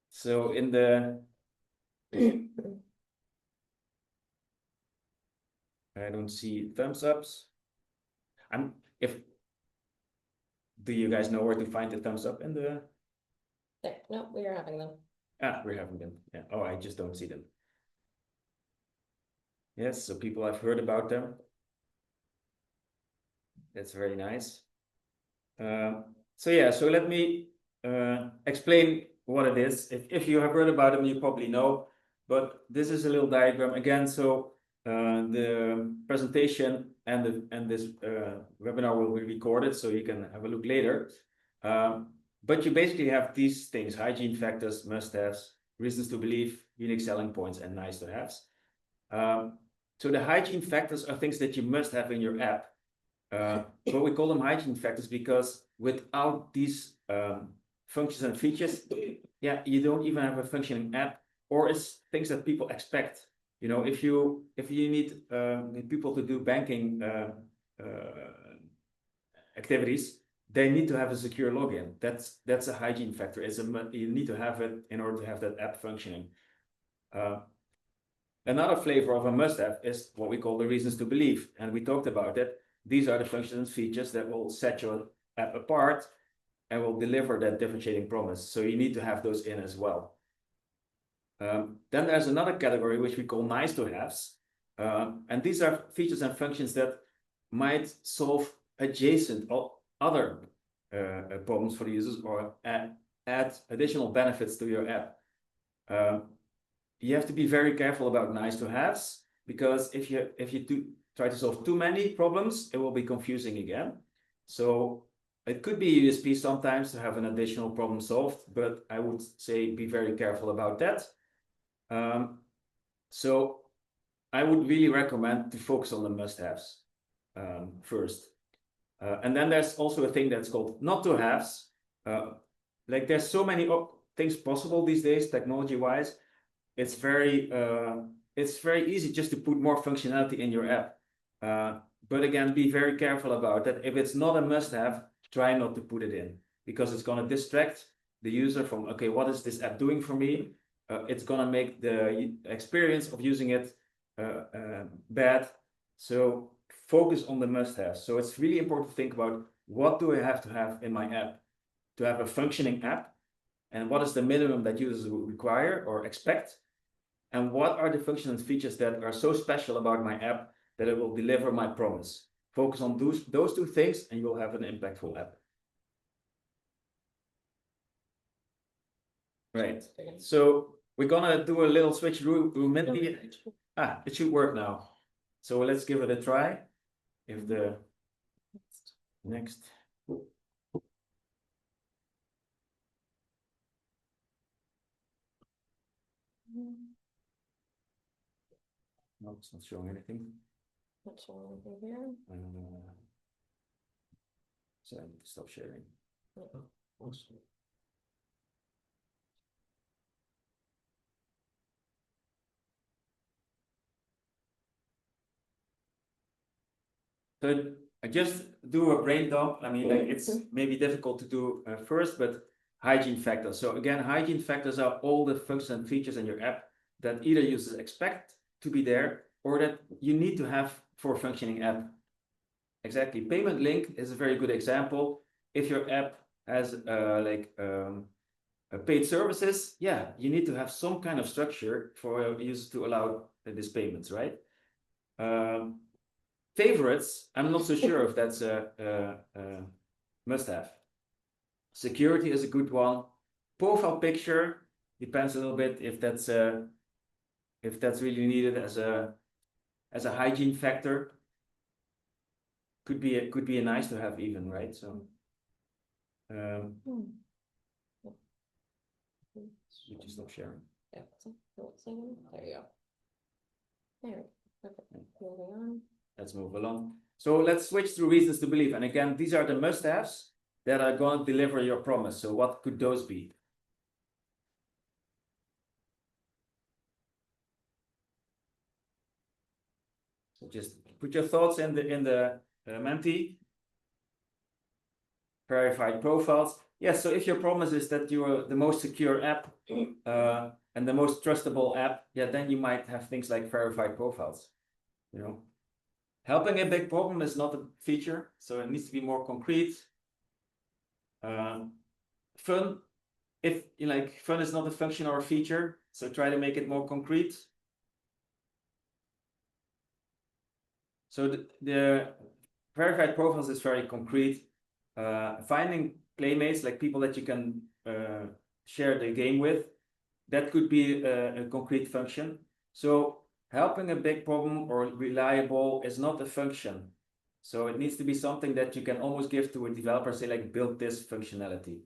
So in the I don't see thumbs ups. Do you guys know where to find the thumbs up in the? No, we are having them. We're having them. Yeah. Oh, I just don't see them. Yes, so people have heard about them. That's very nice. So yeah, so let me explain what it is. If you have heard about them, you probably know, but this is a little diagram again. So the presentation and this webinar will be recorded, so you can have a look later. But you basically have these things: hygiene factors, must-haves, reasons to believe, unique selling points, and nice-to-haves. So the hygiene factors are things that you must have in your app. But we call them hygiene factors because without these functions and features, yeah, you don't even have a functioning app, or it's things that people expect. You know, if you need people to do banking activities, they need to have a secure login. That's a hygiene factor. You need to have it in order to have that app functioning. Another flavor of a must-have is what we call the reasons to believe, and we talked about it. These are the functions and features that will set your app apart and will deliver that differentiating promise. So you need to have those in as well. Then there's another category which we call nice-to-haves, and these are features and functions that might solve adjacent or other problems for the users or add additional benefits to your app. You have to be very careful about nice-to-haves, because if you try to solve too many problems, it will be confusing again. So It could be a USP sometimes to have an additional problem solved, but I would say be very careful about that. So I would really recommend to focus on the must-haves first. And then there's also a thing that's called not to haves. Like there's so many things possible these days, technology-wise. It's very easy just to put more functionality in your app. But again, be very careful about that. If it's not a must-have, try not to put it in, because it's going to distract the user from, okay, what is this app doing for me? It's going to make the experience of using it bad. So focus on the must-haves. So it's really important to think about, what do I have to have in my app to have a functioning app? And what is the minimum that users will require or expect? And what are the functions and features that are so special about my app that it will deliver my promise? Focus on those two things and you'll have an impactful app. Right. So we're gonna do a little switcheroo. It should work now. So let's give it a try. If the next. No, it's not showing anything. Not showing anything here. So I need to stop sharing. Awesome. So I just do a brain dump. I mean, like, it's maybe difficult to do first, but hygiene factors. So again, hygiene factors are all the functions and features in your app that either users expect to be there or that you need to have for a functioning app. Exactly. Payment link is a very good example. If your app has paid services, yeah, you need to have some kind of structure for users to allow these payments, right? Favorites, I'm not so sure if that's a must-have. Security is a good one. Profile picture depends a little bit if that's really needed as a hygiene factor. Could be a nice to have even, right? So we just stop sharing. Yeah. There you go. There. Perfect. Moving on. Let's move along. So let's switch to reasons to believe. And again, these are the must-haves that are going to deliver your promise. So what could those be? So just put your thoughts in the Menti. Verified profiles. Yes, so if your promise is that you're the most secure app and the most trustable app, yeah, then you might have things like verified profiles. You know, helping a big problem is not a feature, so it needs to be more concrete. Fun, if you like, fun is not a function or a feature, so try to make it more concrete. So the verified profiles is very concrete. Finding playmates, like people that you can share the game with, that could be a concrete function. So helping a big problem or reliable is not a function. So it needs to be something that you can almost give to a developer, say like, build this functionality.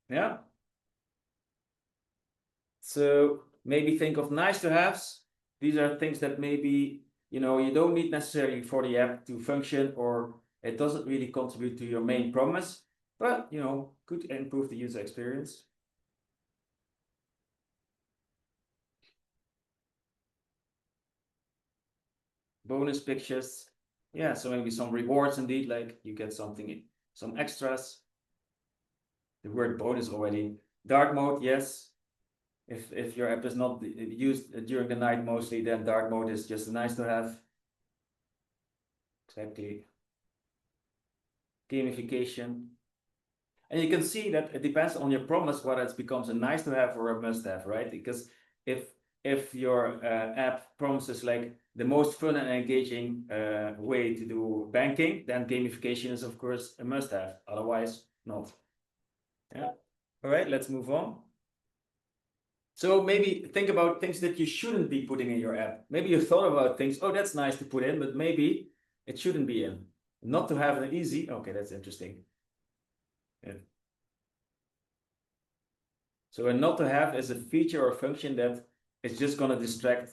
Yeah. So maybe think of nice to haves. These are things that maybe, you know, you don't need necessarily for the app to function, or it doesn't really contribute to your main promise, but, you know, could improve the user experience. Bonus pictures. Yeah, so maybe some rewards indeed, like you get something, some extras. The word bonus already. Dark mode, yes. If your app is not used during the night mostly, then dark mode is just nice to have. Exactly. Gamification. And you can see that it depends on your promise whether it becomes a nice to have or a must have, right? Because if your app promises like the most fun and engaging way to do banking, then gamification is of course a must have, otherwise not. Yeah. All right, let's move on. So maybe think about things that you shouldn't be putting in your app. Maybe you thought about things, oh, that's nice to put in, but maybe it shouldn't be in. Not to have an easy, okay, that's interesting. Yeah. So a not to have is a feature or function that is just going to distract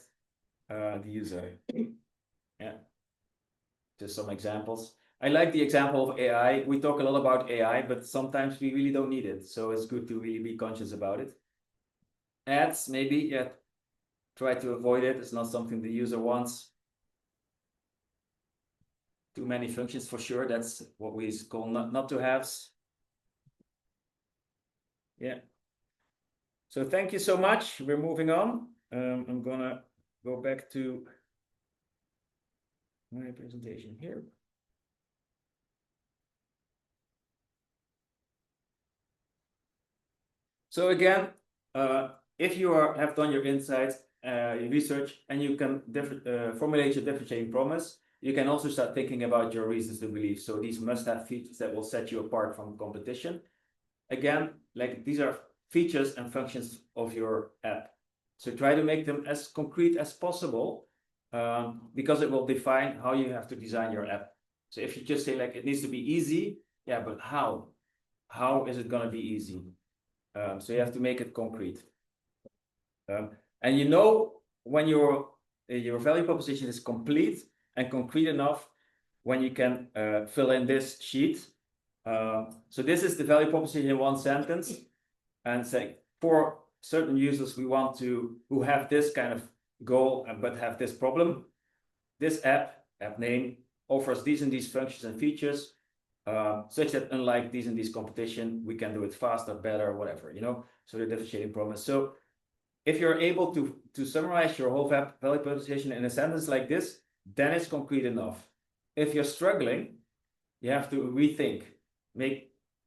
the user. Yeah. Just some examples. I like the example of AI. We talk a lot about AI, but sometimes we really don't need it. So it's good to really be conscious about it. Ads, maybe, yeah, try to avoid it. It's not something the user wants. Too many functions for sure. That's what we call not to haves. Yeah. So thank you so much. We're moving on. I'm gonna go back to my presentation here. So again, if you have done your insights, your research, and you can formulate your differentiating promise, you can also start thinking about your reasons to believe. So these must-have features that will set you apart from competition. Again, like these are features and functions of your app. So try to make them as concrete as possible, because it will define how you have to design your app. So if you just say like it needs to be easy, yeah, but how? How is it going to be easy? So you have to make it concrete. And you know when your value proposition is complete and concrete enough when you can fill in this sheet. So this is the value proposition in one sentence, and say for certain users we want to who have this kind of goal but have this problem. This app name offers these and these functions and features, such that unlike these and these competition, we can do it faster, better, whatever, you know. So the differentiating promise. So if you're able to summarize your whole value proposition in a sentence like this, then it's concrete enough. If you're struggling, you have to rethink,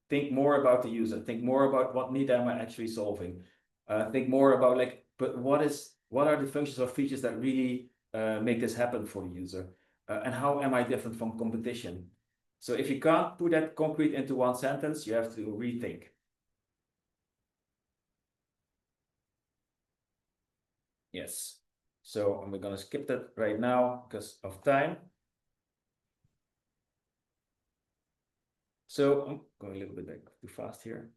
think more about the user, think more about what need am I actually solving, think more about like, but what are the functions or features that really make this happen for the user, and how am I different from competition? So if you can't put that concrete into one sentence, you have to rethink. Yes. So I'm going to skip that right now because of time. So I'm going a little bit back too fast here.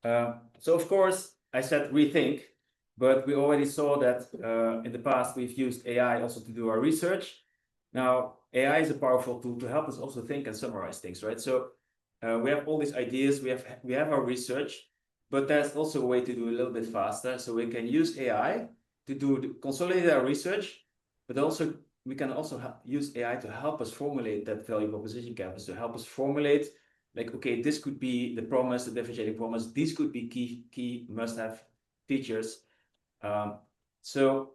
So of course, I said rethink, but we already saw that in the past we've used AI also to do our research. Now, AI is a powerful tool to help us also think and summarize things, right? So we have all these ideas, we have our research, but there's also a way to do a little bit faster. So we can use AI to consolidate our research, but also we can also use AI to help us formulate that value proposition canvas, to help us formulate like, okay, this could be the promise, the differentiating promise. These could be key must-have features. So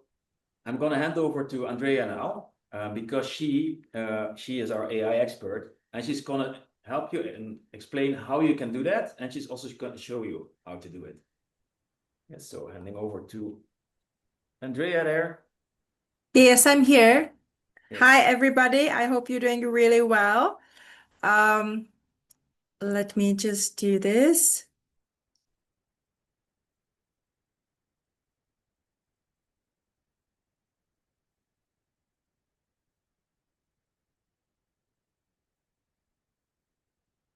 I'm going to hand over to Andrea now, because she is our AI expert, and she's going to help you and explain how you can do that, and she's also going to show you how to do it. Yes, so handing over to Andrea there. Yes, I'm here. Yes. Hi, everybody. I hope you're doing really well. Let me just do this.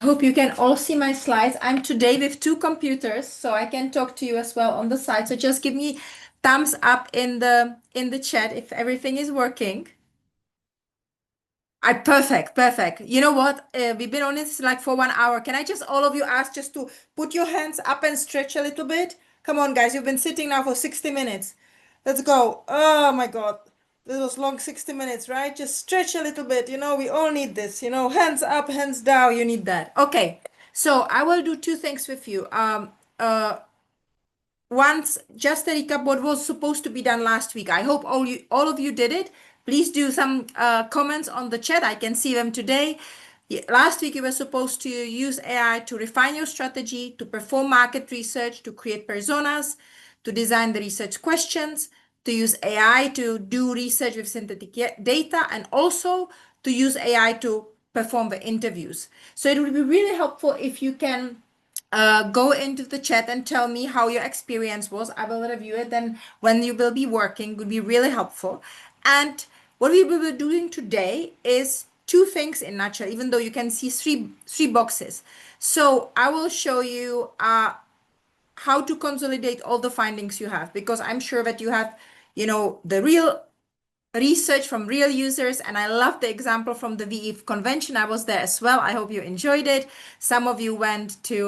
Hope you can all see my slides. I'm today with two computers, so I can talk to you as well on the side. So just give me thumbs up in the chat if everything is working. Perfect. You know what? We've been on this like for 1 hour. Can I just all of you ask just to put your hands up and stretch a little bit? Come on, guys. You've been sitting now for 60 minutes. Let's go. Oh my God. This was long 60 minutes, right? Just stretch a little bit. You know, we all need this. You know, hands up, hands down. You need that. Okay. So I will do two things with you. Once just a recap what was supposed to be done last week. I hope all of you did it. Please do some comments on the chat. I can see them today. Last week you were supposed to use AI to refine your strategy, to perform market research, to create personas, to design the research questions, to use AI to do research with synthetic data, and also to use AI to perform the interviews. So it would be really helpful if you can go into the chat and tell me how your experience was. I will review it. Then when you will be working would be really helpful. And what we will be doing today is two things in nutshell, even though you can see three boxes. So I will show you how to consolidate all the findings you have, because I'm sure that you have, the real research from real users. And I love the example from the VE convention. I was there as well. I hope you enjoyed it. Some of you went to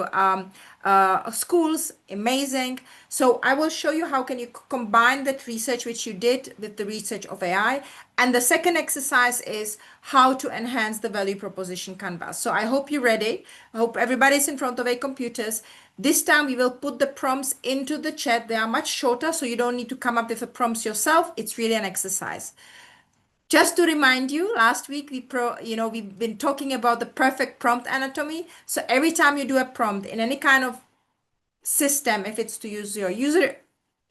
schools. Amazing. So I will show you how can you combine that research which you did with the research of AI. And the second exercise is how to enhance the value proposition canvas. So I hope you're ready. I hope everybody's in front of their computers. This time we will put the prompts into the chat. They are much shorter, so you don't need to come up with the prompts yourself. It's really an exercise. Just to remind you, last week we've been talking about the perfect prompt anatomy. So every time you do a prompt in any kind of system, if it's to use your user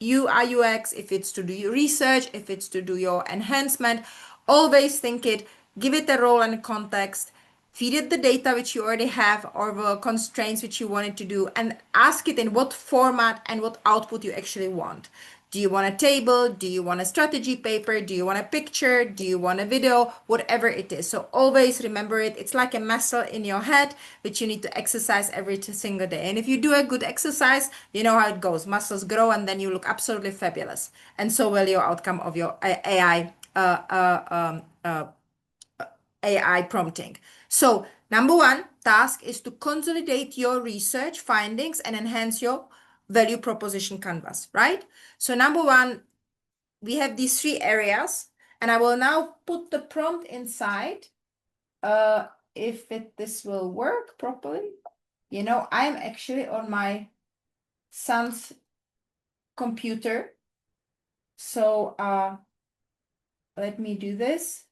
UI UX, if it's to do your research, if it's to do your enhancement, always think it, give it a role and context, feed it the data which you already have or the constraints which you want it to do, and ask it in what format and what output you actually want. Do you want a table? Do you want a strategy paper? Do you want a picture? Do you want a video? Whatever it is. So always remember it. It's like a muscle in your head, which you need to exercise every single day. And if you do a good exercise, you know how it goes. Muscles grow and then you look absolutely fabulous. And so will your outcome of your AI prompting. So number one task is to consolidate your research findings and enhance your value proposition canvas, right? So number one, we have these three areas, and I will now put the prompt inside. If this will work properly. I'm actually on my son's computer. So let me do this.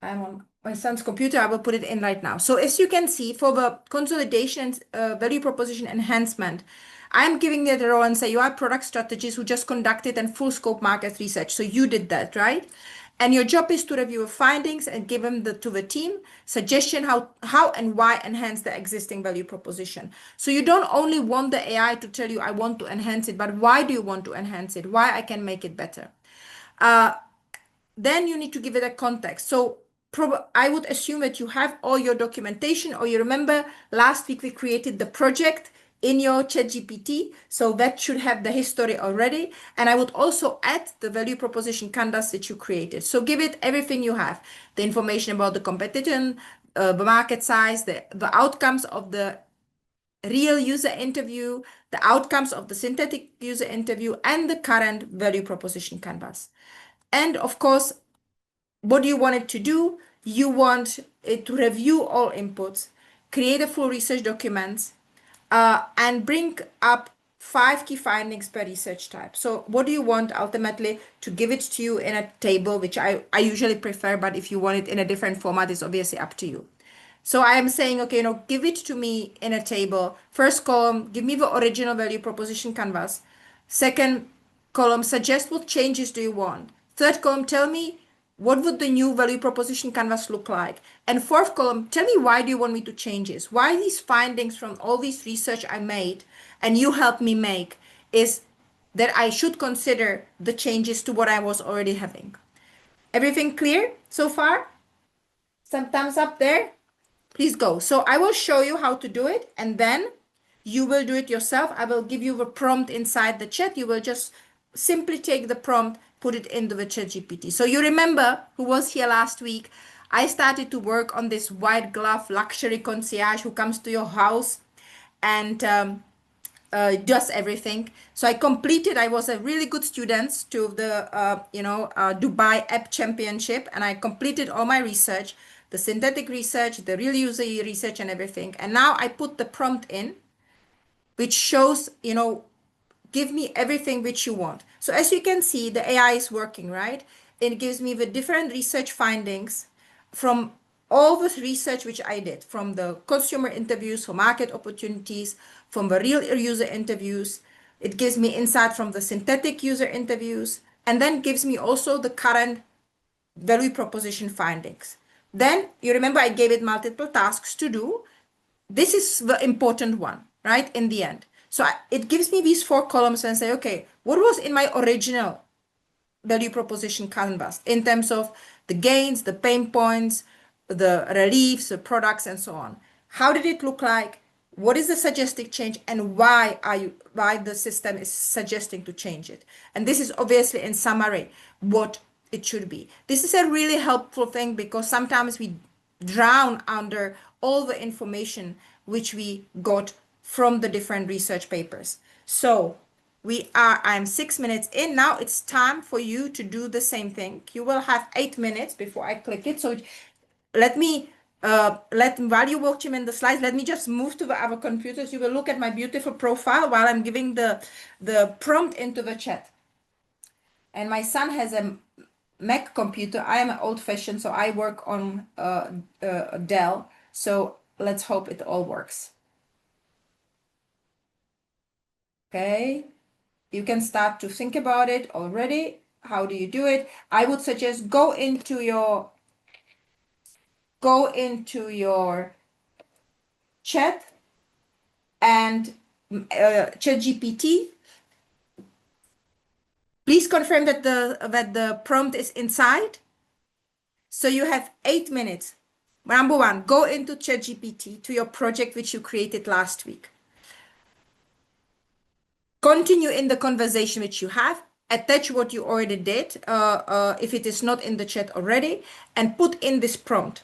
I'm on my son's computer. I will put it in right now. So as you can see, for the consolidation value proposition enhancement, I'm giving it a role and say you are product strategists who just conducted a full scope market research. So you did that, right? And your job is to review findings and give them to the team suggestion how and why enhance the existing value proposition. So you don't only want the AI to tell you I want to enhance it, but why do you want to enhance it? Why I can make it better? Then you need to give it a context. So I would assume that you have all your documentation, or you remember last week we created the project in your ChatGPT. So that should have the history already. And I would also add the value proposition canvas that you created. So give it everything you have, the information about the competition, the market size, the outcomes of the real user interview, the outcomes of the synthetic user interview, and the current value proposition canvas. And of course, what do you want it to do? You want it to review all inputs, create a full research document, and bring up 5 key findings per research type. So what do you want ultimately to give it to you in a table, which I usually prefer, but if you want it in a different format, it's obviously up to you. So I am saying, okay, give it to me in a table. First column, give me the original value proposition canvas. Second column, suggest what changes do you want. Third column, tell me what would the new value proposition canvas look like. And fourth column, tell me why do you want me to change this? Why these findings from all this research I made and you helped me make is that I should consider the changes to what I was already having. Everything clear so far? Some thumbs up there? Please go. So I will show you how to do it, and then you will do it yourself. I will give you the prompt inside the chat. You will just simply take the prompt, put it into the chat GPT. So you remember who was here last week, I started to work on this white glove luxury concierge who comes to your house and does everything. So I was a really good student to the, Dubai App Championship, and I completed all my research, the synthetic research, the real user research and everything. And now I put the prompt in, which shows, give me everything which you want. So as you can see, the AI is working, right? It gives me the different research findings from all the research which I did, from the consumer interviews, for market opportunities, from the real user interviews. It gives me insight from the synthetic user interviews, and then gives me also the current value proposition findings. Then you remember I gave it multiple tasks to do. This is the important one, right? In the end. So it gives me these 4 columns and say, okay, what was in my original value proposition canvas in terms of the gains, the pain points, the reliefs, the products, and so on. How did it look like? What is the suggested change, and why the system is suggesting to change it? And this is obviously in summary what it should be. This is a really helpful thing because sometimes we drown under all the information which we got from the different research papers. So I'm 6 minutes in. Now it's time for you to do the same thing. You will have 8 minutes before I click it. So let me, while you're watching in the slides, let me just move to the other computers. You will look at my beautiful profile while I'm giving the prompt into the chat. And my son has a Mac computer. I am old fashioned, so I work on Dell. So let's hope it all works. Okay. You can start to think about it already. How do you do it? I would suggest go into your chat and ChatGPT. Please confirm that the prompt is inside. So you have 8 minutes. Number one, go into ChatGPT to your project which you created last week. Continue in the conversation which you have. Attach what you already did, if it is not in the chat already, and put in this prompt.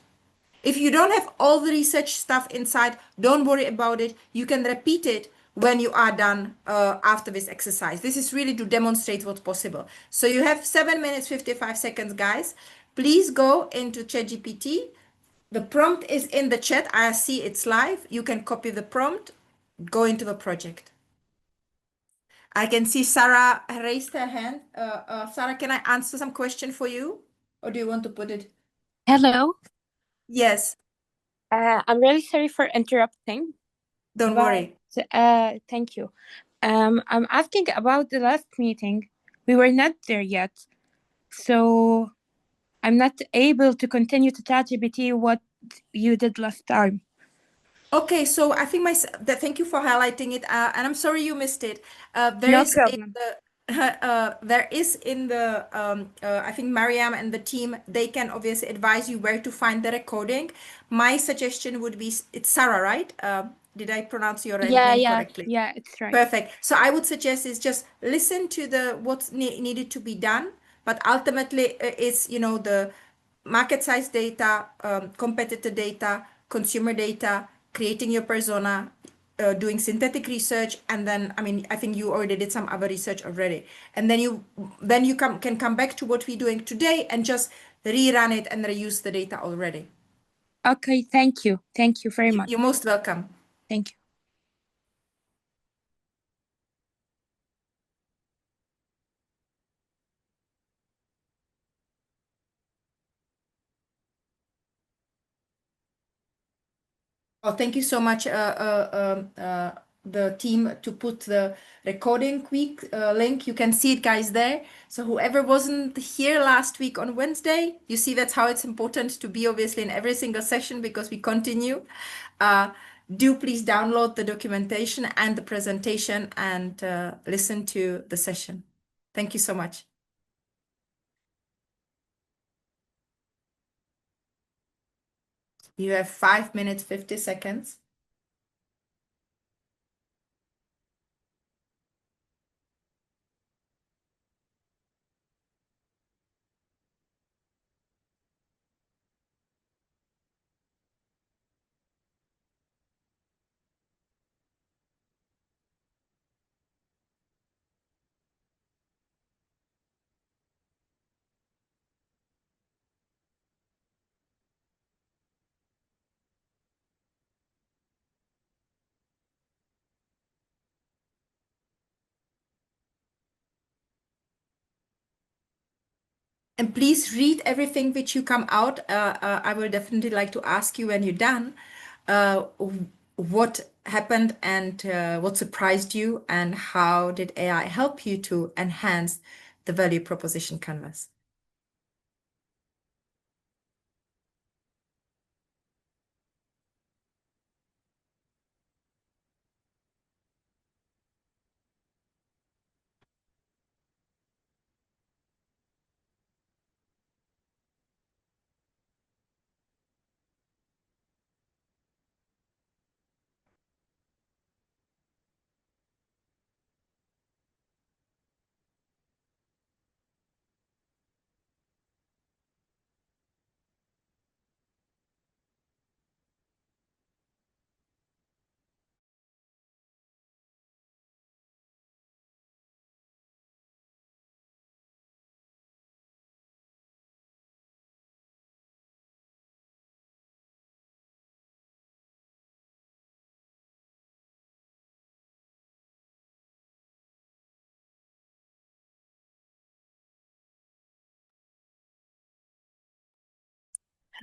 If you don't have all the research stuff inside, don't worry about it. You can repeat it when you are done after this exercise. This is really to demonstrate what's possible. So you have 7 minutes, 55 seconds, guys. Please go into ChatGPT. The prompt is in the chat. I see it's live. You can copy the prompt, go into the project. I can see Sarah raised her hand. Sarah, can I answer some question for you? Or do you want to put it? Hello. Yes. I'm really sorry for interrupting. Don't worry. Thank you. I'm asking about the last meeting. We were not there yet, so I'm not able to continue to ChatGPT what you did last time. Okay, so I think thank you for highlighting it, and I'm sorry you missed it. No problem. There is in the I think Mariam and the team, they can obviously advise you where to find the recording. My suggestion would be, it's Sarah, right? Did I pronounce your name correctly? Yeah, it's right. Perfect. So I would suggest is just listen to what's needed to be done, but ultimately it's the market size data, competitor data, consumer data, creating your persona, doing synthetic research, and then I think you already did some other research already, and then you can come back to what we're doing today and just rerun it and reuse the data already. Okay, thank you very much. You're most welcome. Thank you. Oh, thank you so much, the team, to put the recording quick link. You can see it, guys, there. So whoever wasn't here last week on Wednesday, you see that's how it's important to be obviously in every single session because we continue. Do please download the documentation and the presentation and listen to the session. Thank you so much. You have 5 minutes, 50 seconds. And please read everything which you come out. I will definitely like to ask you when you're done, what happened and what surprised you, and how did AI help you to enhance the value proposition canvas?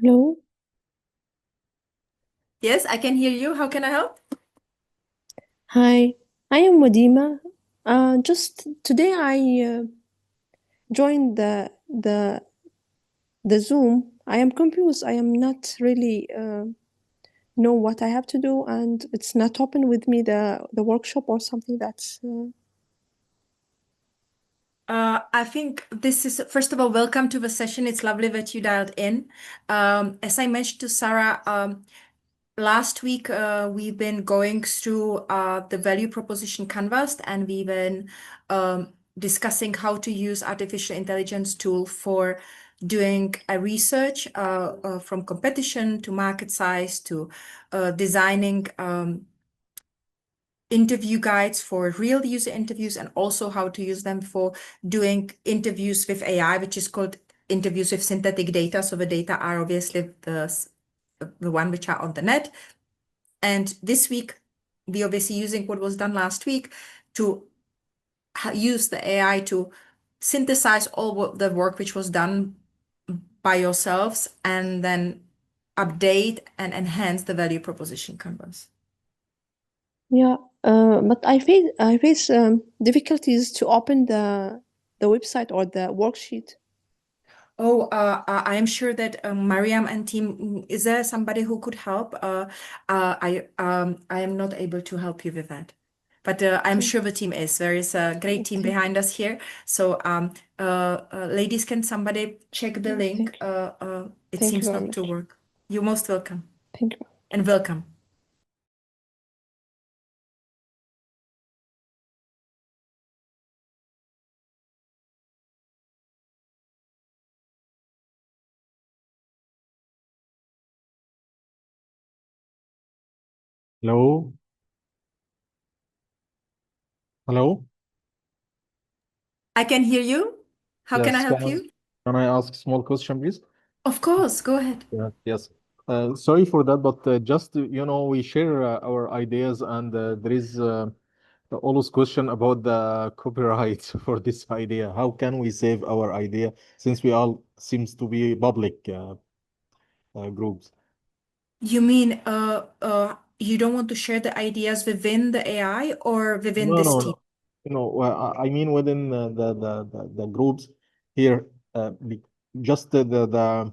Hello. Yes, I can hear you. How can I help? Hi, I am Wadima. Just today I joined the Zoom. I am confused. I am not really know what I have to do, and it's not open with me the workshop or something. That's I think this is, first of all, welcome to the session. It's lovely that you dialed in. As I mentioned to Sarah, last week we've been going through the value proposition canvas, and we've been discussing how to use artificial intelligence tool for doing a research from competition to market size to designing interview guides for real user interviews, and also how to use them for doing interviews with AI, which is called interviews with synthetic data. So the data are obviously the one which are on the net. And this week, we obviously using what was done last week to use the AI to synthesize all the work which was done by yourselves and then update and enhance the value proposition canvas. yeah. But I face difficulties to open the website or the worksheet. Oh, I am sure that Mariam and team, is there somebody who could help? I am not able to help you with that, but I'm Okay. sure the team is. There is a great team Okay. behind us here. So, ladies, can somebody check the link? It Thank you seems very not to much. work. You're most welcome. Thank you. And welcome. Hello? Hello? I can hear you. How can I Yes, help you? can I ask a small question, please? Of course, go ahead. Yeah, yes. Sorry for that, but just we share our ideas, and there is always question about the copyright for this idea. How can we save our idea since we all seems to be public groups? You mean you don't want to share the ideas within the AI or within No, this no, team? no. I mean within the groups here, just the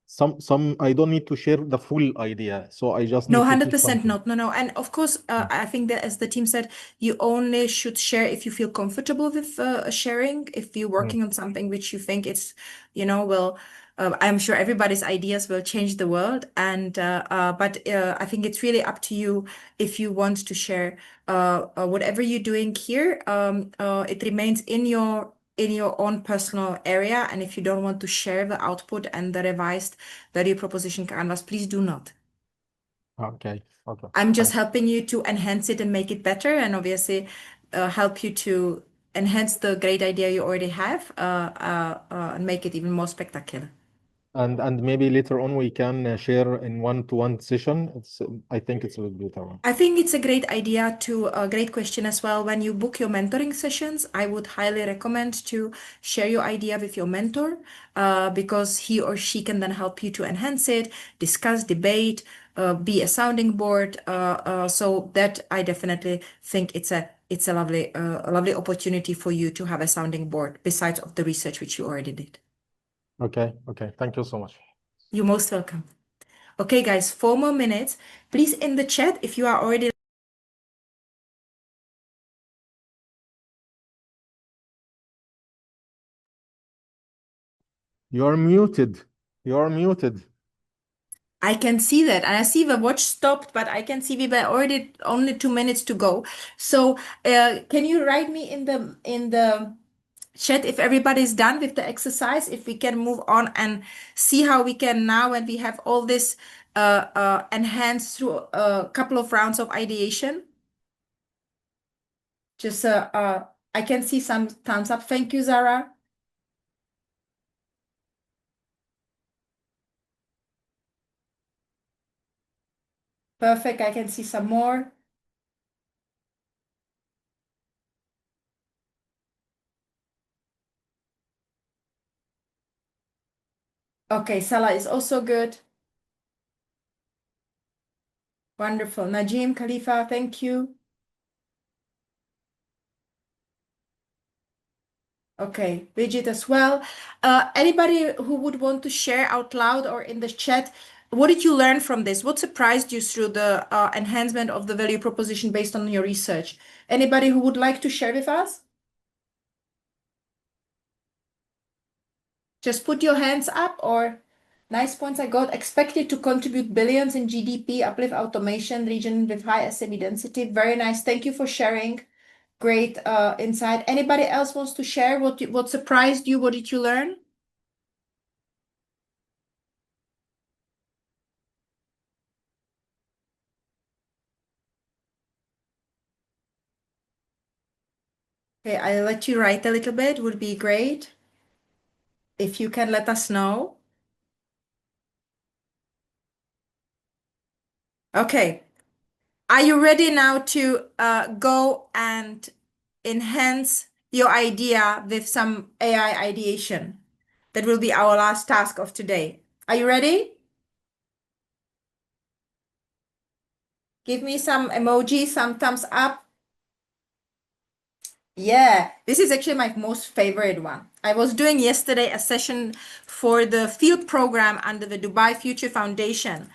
some I don't need to share the full idea, so I just No, need to keep 100% something. not. No, no. And of course, I think that as the team said, you only should share if you feel comfortable with sharing. If you're working on something which you think it's, will, I'm sure everybody's ideas will change the world. And but I think it's really up to you if you want to share whatever you're doing here. It remains in your own personal area. And if you don't want to share the output and the revised value proposition canvas, please do not. Okay, okay. I'm just Thanks. helping you to enhance it and make it better, and obviously help you to enhance the great idea you already have and make it even more spectacular. And maybe later on we can share in one-to-one session. I think it's a little better one. I think it's a great idea to a great question as well. When you book your mentoring sessions, I would highly recommend to share your idea with your mentor because he or she can then help you to enhance it, discuss, debate, be a sounding board. So that I definitely think it's a lovely opportunity for you to have a sounding board besides of the research which you already did. Okay, okay. Thank you so much. You're most welcome. Okay, guys, 4 more minutes. Please in the chat if you are already. You're muted. You're muted. I can see that, and I see the watch stopped, but I can see we were already only 2 minutes to go. So, can you write me in the chat if everybody's done with the exercise, if we can move on and see how we can now, when we have all this enhanced through a couple of rounds of ideation. Just I can see some thumbs up. Thank you, Zara. Perfect. I can see some more. Okay, Salah is also good. Wonderful. Najim, Khalifa, thank you. Okay, Bridget as well. Anybody who would want to share out loud or in the chat, what did you learn from this? What surprised you through the enhancement of the value proposition based on your research? Anybody who would like to share with us? Just put your hands up or nice points I got. Expected to contribute billions in GDP, uplift automation, region with high SME density. Very nice. Thank you for sharing. Great insight. Anybody else wants to share what surprised you? What did you learn? Okay, I'll let you write a little bit, would be great. If you can let us know. Okay. Are you ready now to go and enhance your idea with some AI ideation? That will be our last task of today. Are you ready? Give me some emoji, some thumbs up. Yeah, this is actually my most favorite one. I was doing yesterday a session for the field program under the Dubai Future Foundation,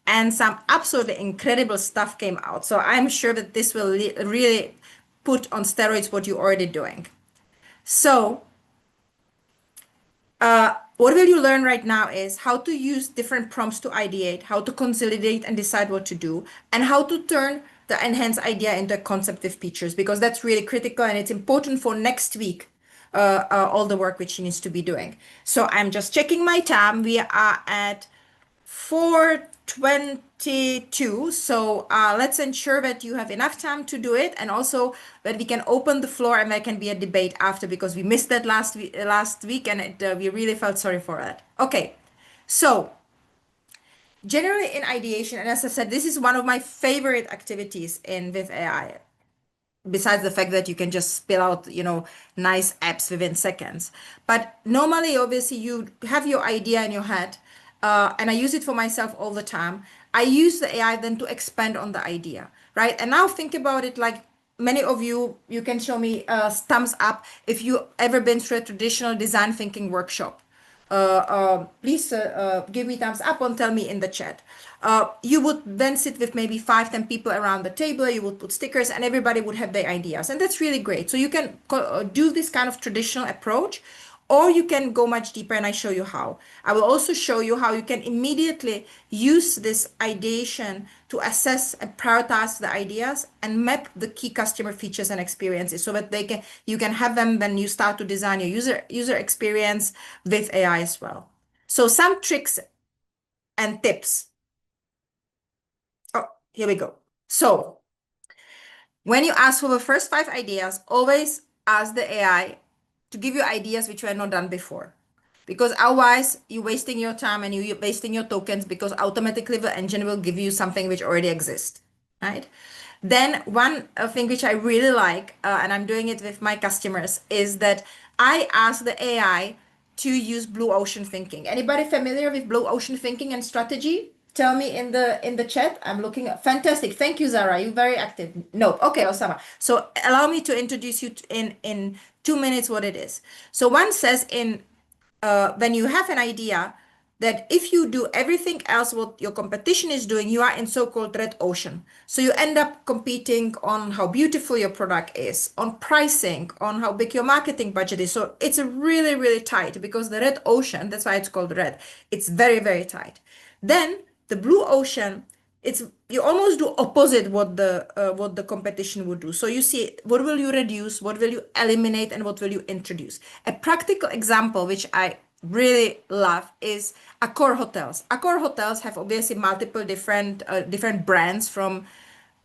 and some absolutely incredible stuff came out. So I'm sure that this will really put on steroids what you're already doing. So what will you learn right now is how to use different prompts to ideate, how to consolidate and decide what to do, and how to turn the enhanced idea into a concept with features, because that's really critical and it's important for next week, all the work which she needs to be doing. So I'm just checking my time. We are at 4:22. So let's ensure that you have enough time to do it, and also that we can open the floor and there can be a debate after, because we missed that last week and we really felt sorry for that. Okay, so generally in ideation, and as I said, this is one of my favorite activities in with AI, besides the fact that you can just spill out, nice apps within seconds. But normally, obviously, you have your idea in your head, and I use it for myself all the time. I use the AI then to expand on the idea, right? And now think about it like many of you, you can show me thumbs up if you ever been through a traditional design thinking workshop. Please give me thumbs up and tell me in the chat. You would then sit with maybe 5, 10 people around the table. You would put stickers and everybody would have their ideas. And that's really great. So you can do this kind of traditional approach, or you can go much deeper, and I show you how. I will also show you how you can immediately use this ideation to assess and prioritize the ideas and map the key customer features and experiences so that you can have them when you start to design your user experience with AI as well. So some tricks and tips. Oh, here we go. So when you ask for the first 5 ideas, always ask the AI to give you ideas which were not done before. Because otherwise, you're wasting your time and you're wasting your tokens, because automatically the engine will give you something which already exists, right? Then one thing which I really like, and I'm doing it with my customers, is that I ask the AI to use blue ocean thinking. Anybody familiar with blue ocean thinking and strategy? Tell me in the chat. I'm looking at fantastic. Thank you, Zara. You're very active. No, okay, Osama. So allow me to introduce you in 2 minutes what it is. So one says when you have an idea that if you do everything else what your competition is doing, you are in so-called red ocean. So you end up competing on how beautiful your product is, on pricing, on how big your marketing budget is. So it's really, really tight, because the red ocean, that's why it's called red, it's very, very tight. Then the blue ocean, it's you almost do opposite what the competition would do. So you see, what will you reduce, what will you eliminate, and what will you introduce? A practical example which I really love is Accor hotels. Accor hotels have obviously multiple different brands, from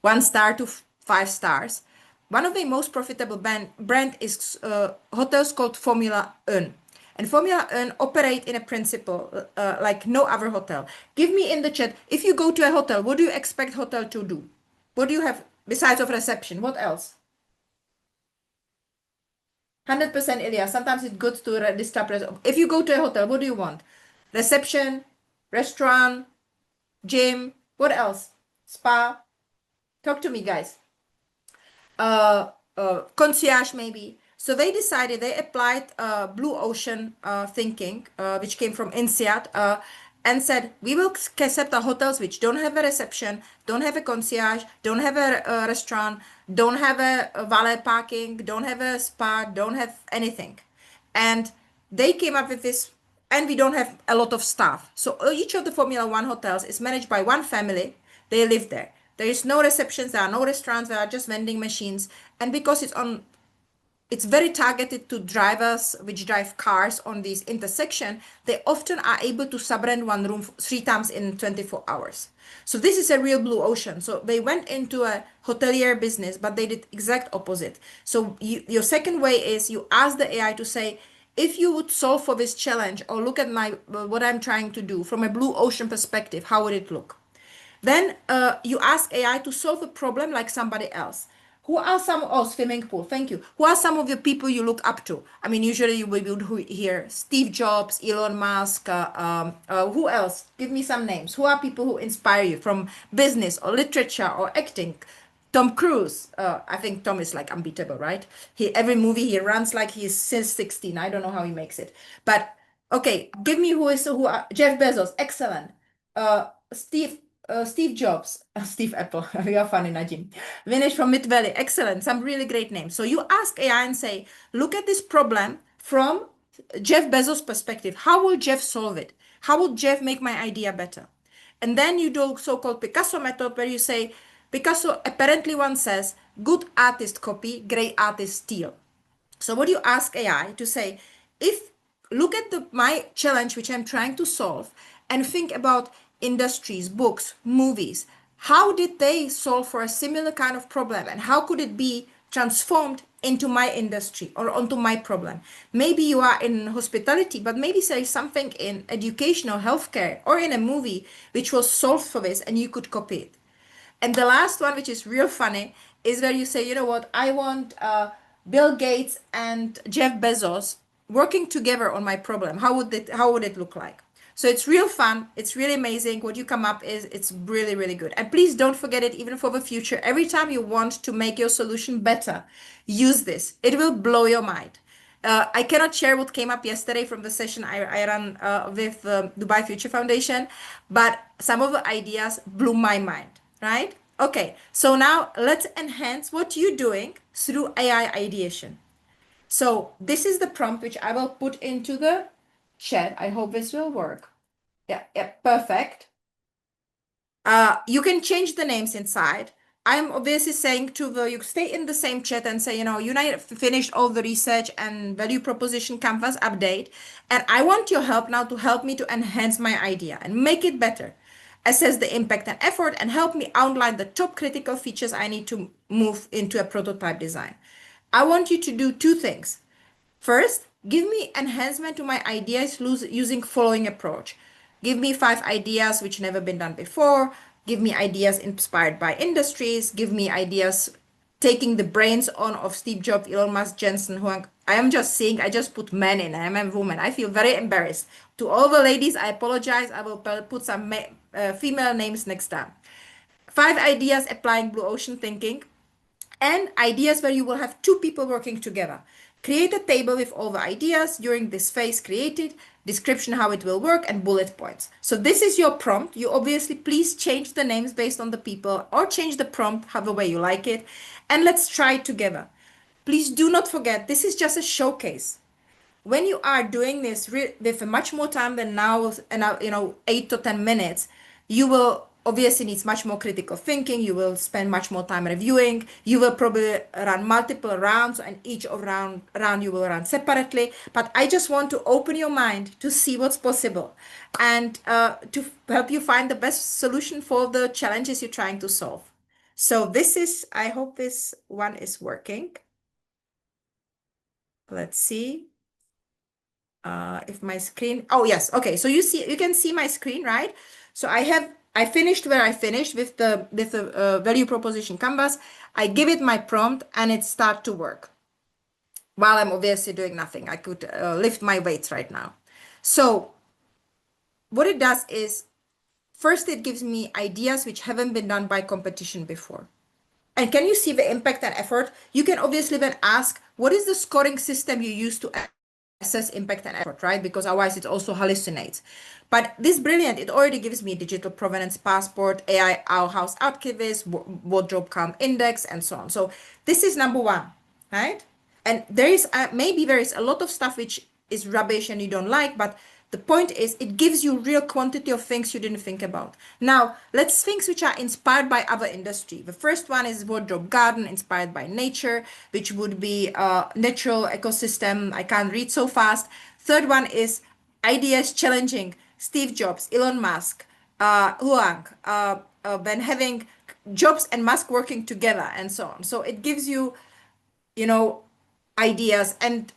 1 star to 5 stars. One of the most profitable brand is hotels called Formula 1. And Formula 1 operate in a principle like no other hotel. Give me in the chat, if you go to a hotel, what do you expect hotel to do? What do you have besides of reception? What else? 100% Ilya. Sometimes it's good to disturb. If you go to a hotel, what do you want? Reception, restaurant, gym, what else? Spa. Talk to me, guys. Concierge maybe. So they decided, they applied blue ocean thinking, which came from INSEAD, and said, we will accept the hotels which don't have a reception, don't have a concierge, don't have a restaurant, don't have a valet parking, don't have a spa, don't have anything. And they came up with this, and we don't have a lot of staff. So each of the Formula One hotels is managed by one family. They live there. There is no receptions, there are no restaurants, there are just vending machines. And because it's very targeted to drivers which drive cars on these intersection, they often are able to subrent one room 3 times in 24 hours. So this is a real blue ocean. So they went into a hotelier business, but they did exact opposite. So your second way is you ask the AI to say, if you would solve for this challenge or look at my what I'm trying to do from a blue ocean perspective, how would it look? Then you ask AI to solve a problem like somebody else. Who are some, oh, swimming pool, thank you. Who are some of the people you look up to? I mean, usually you will hear Steve Jobs, Elon Musk, who else? Give me some names. Who are people who inspire you from business or literature or acting? Tom Cruise, I think Tom is like unbeatable, right? Every movie he runs like he's since 16. I don't know how he makes it. But okay, give me Jeff Bezos, excellent. Steve Jobs, Steve Apple, we are funny, Najim. Vinesh from Mid Valley, excellent, some really great names. So you ask AI and say, look at this problem from Jeff Bezos' perspective. How will Jeff solve it? How will Jeff make my idea better? And then you do so-called Picasso method where you say, Picasso apparently once says, good artist copy, great artist steal. So what you ask AI to say, if look at my challenge which I'm trying to solve and think about industries, books, movies, how did they solve for a similar kind of problem and how could it be transformed into my industry or onto my problem? Maybe you are in hospitality, but maybe there is something in education or healthcare or in a movie which was solved for this and you could copy it. And the last one, which is real funny, is where you say, you know what, I want Bill Gates and Jeff Bezos working together on my problem. How would it look like? So it's real fun. It's really amazing. What you come up is, it's really, really good. And please don't forget it even for the future. Every time you want to make your solution better, use this. It will blow your mind. I cannot share what came up yesterday from the session I ran with Dubai Future Foundation, but some of the ideas blew my mind, right? Okay, so now let's enhance what you're doing through AI ideation. So this is the prompt which I will put into the chat. I hope this will work. Yeah, perfect. You can change the names inside. I'm obviously saying you stay in the same chat and say, you finished all the research and value proposition canvas update. And I want your help now to help me to enhance my idea and make it better. Assess the impact and effort and help me outline the top critical features I need to move into a prototype design. I want you to do 2 things. First, give me enhancement to my ideas using following approach. Give me 5 ideas which never been done before. Give me ideas inspired by industries. Give me ideas taking the brains on of Steve Jobs, Elon Musk, Jensen, Huang. I am just saying, I just put men in. I am a woman. I feel very embarrassed. To all the ladies, I apologize. I will put some female names next time. 5 ideas applying blue ocean thinking and ideas where you will have 2 people working together. Create a table with all the ideas during this phase created, description how it will work, and bullet points. So this is your prompt. You obviously please change the names based on the people or change the prompt however way you like it. And let's try it together. Please do not forget, this is just a showcase. When you are doing this with much more time than now, 8 to 10 minutes, you will obviously need much more critical thinking. You will spend much more time reviewing. You will probably run multiple rounds, and each round you will run separately. But I just want to open your mind to see what's possible and to help you find the best solution for the challenges you're trying to solve. So I hope this one is working. Let's see. If my screen, oh yes, okay, so you can see my screen, right? So I finished where I finished with the value proposition canvas. I give it my prompt and it start to work while I'm obviously doing nothing. I could lift my weights right now. So what it does is, first, it gives me ideas which haven't been done by competition before. And can you see the impact and effort? You can obviously then ask, what is the scoring system you use to assess impact and effort, right? Because otherwise it also hallucinates. But this brilliant, it already gives me digital provenance passport, AI our house archivist, wardrobe count index, and so on. So this is number one, right? And there is maybe there is a lot of stuff which is rubbish and you don't like, but the point is it gives you real quantity of things you didn't think about. Now, let's things which are inspired by other industry. The first one is wardrobe garden, inspired by nature, which would be natural ecosystem. I can't read so fast. Third one is ideas challenging. Steve Jobs, Elon Musk, Huang, when having Jobs and Musk working together and so on. So it gives you, you know, ideas and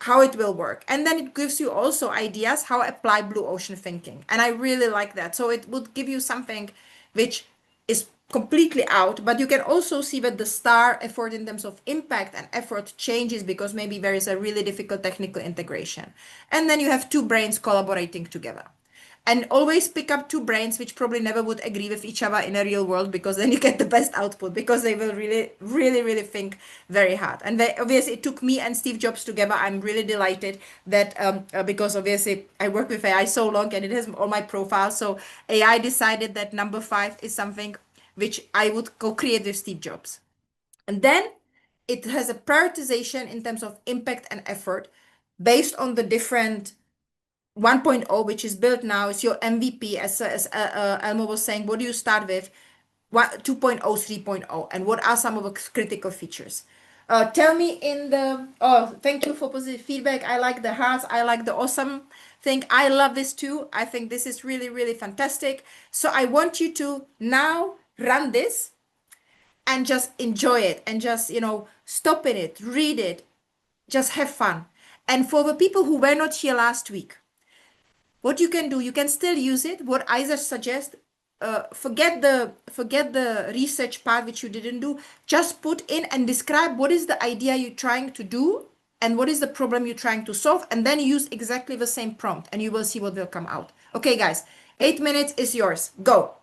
how it will work. And then it gives you also ideas how apply blue ocean thinking. And I really like that. So it would give you something which is completely out, but you can also see that the star effort in terms of impact and effort changes because maybe there is a really difficult technical integration. And then you have two brains collaborating together. And always pick up two brains which probably never would agree with each other in a real world, because then you get the best output, because they will really think very hard. And obviously it took me and Steve Jobs together. I'm really delighted that because obviously I work with AI so long and it has all my profile. So AI decided that number 5 is something which I would co-create with Steve Jobs. And then it has a prioritization in terms of impact and effort based on the different 1.0, which is built now, is your MVP, as Elmo was saying. What do you start with? 2.0, 3.0, and what are some of the critical features? Tell me in the, oh, thank you for positive feedback. I like the hearts. I like the awesome thing. I love this too. I think this is really fantastic. So I want you to now run this and just enjoy it and just, stop in it, read it, just have fun. And for the people who were not here last week, what you can do, you can still use it. What I just suggest, forget the research part which you didn't do. Just put in and describe what is the idea you're trying to do and what is the problem you're trying to solve, and then use exactly the same prompt and you will see what will come out. Okay, guys, 8 minutes is yours. Go.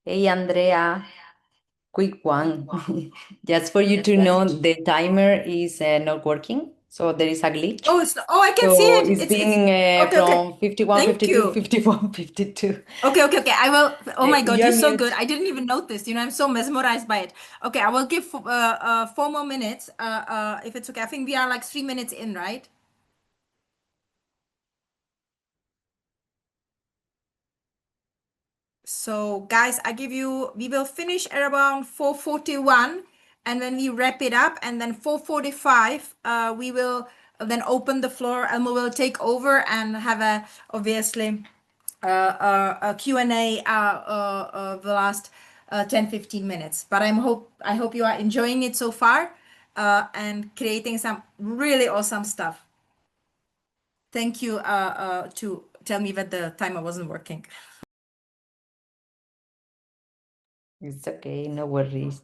Hey, Andrea, quick one. Just for you to know, the timer is not working, so there is a glitch. Oh, I can see So it. it's being Okay, from 51, Thank 52, you. 51, 52. Okay. I will. Oh my God, You're you're so mute. good. I didn't even notice. I'm so mesmerized by it. Okay, I will give 4 more minutes. If it's okay. I think we are like 3 minutes in, right? So guys, we will finish at around 4:41, and when we wrap it up, and then 4:45, we will then open the floor, and we will take over and have obviously a Q&A the last 10-15 minutes. But I hope you are enjoying it so far and creating some really awesome stuff. Thank you to tell me that the timer wasn't working. It's okay, no worries.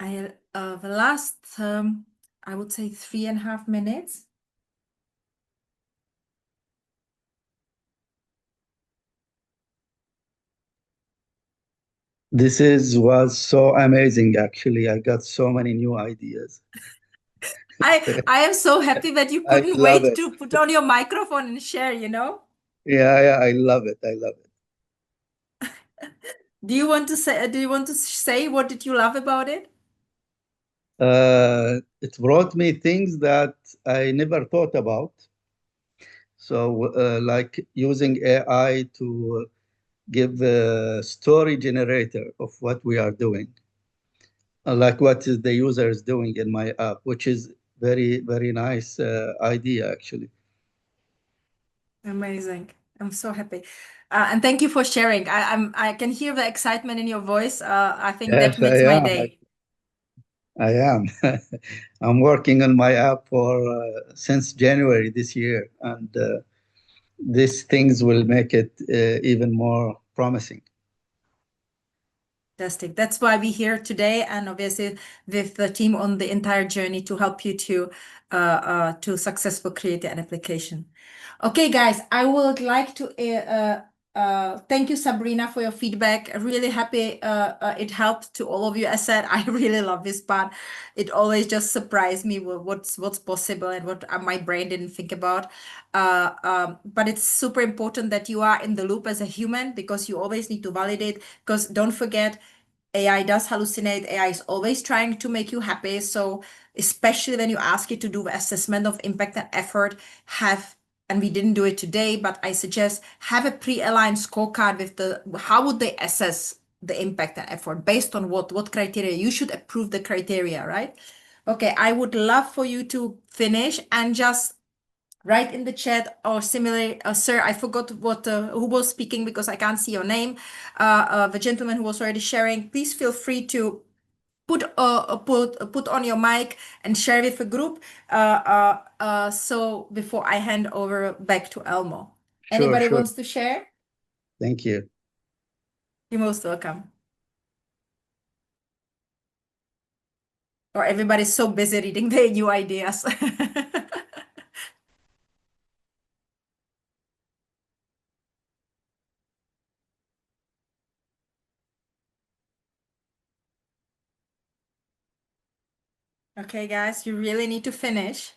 The last, I would say 3.5 minutes. Was so amazing, actually. I got so many new ideas. I am so happy that you I couldn't love wait it. to put on your microphone and share, Yeah, I love it. I love it. Do you want to say what did you love about it? It brought me things that I never thought about. So, like using AI to give a story generator of what we are doing, like what is the user is doing in my app, which is very, very nice idea, actually. Amazing. I'm so happy. And thank you for sharing. I can hear the excitement in your voice. I think that Yes, I makes my am. day. I am. I'm working on my app for since January this year, and these things will make it even more promising. Fantastic. That's why we're here today, and obviously with the team on the entire journey to help you to successfully create an application. Okay, guys, I would like to thank you, Sabrina, for your feedback. Really happy it helped to all of you. As said, I really love this part. It always just surprised me with what's possible and what my brain didn't think about. But it's super important that you are in the loop as a human, because you always need to validate. Because don't forget, AI does hallucinate. AI is always trying to make you happy. So especially when you ask it to do assessment of impact and effort, and we didn't do it today, but I suggest have a pre-aligned scorecard with how would they assess the impact and effort based on what criteria. You should approve the criteria, right? Okay, I would love for you to finish and just write in the chat or similarly, sir, I forgot what who was speaking because I can't see your name. The gentleman who was already sharing, please feel free to put on your mic and share with the group. So before I hand over back to Elmo, anybody Sure. wants to share? Thank you. You're most welcome. Or everybody's so busy reading their new ideas. Okay, guys, you really need to finish.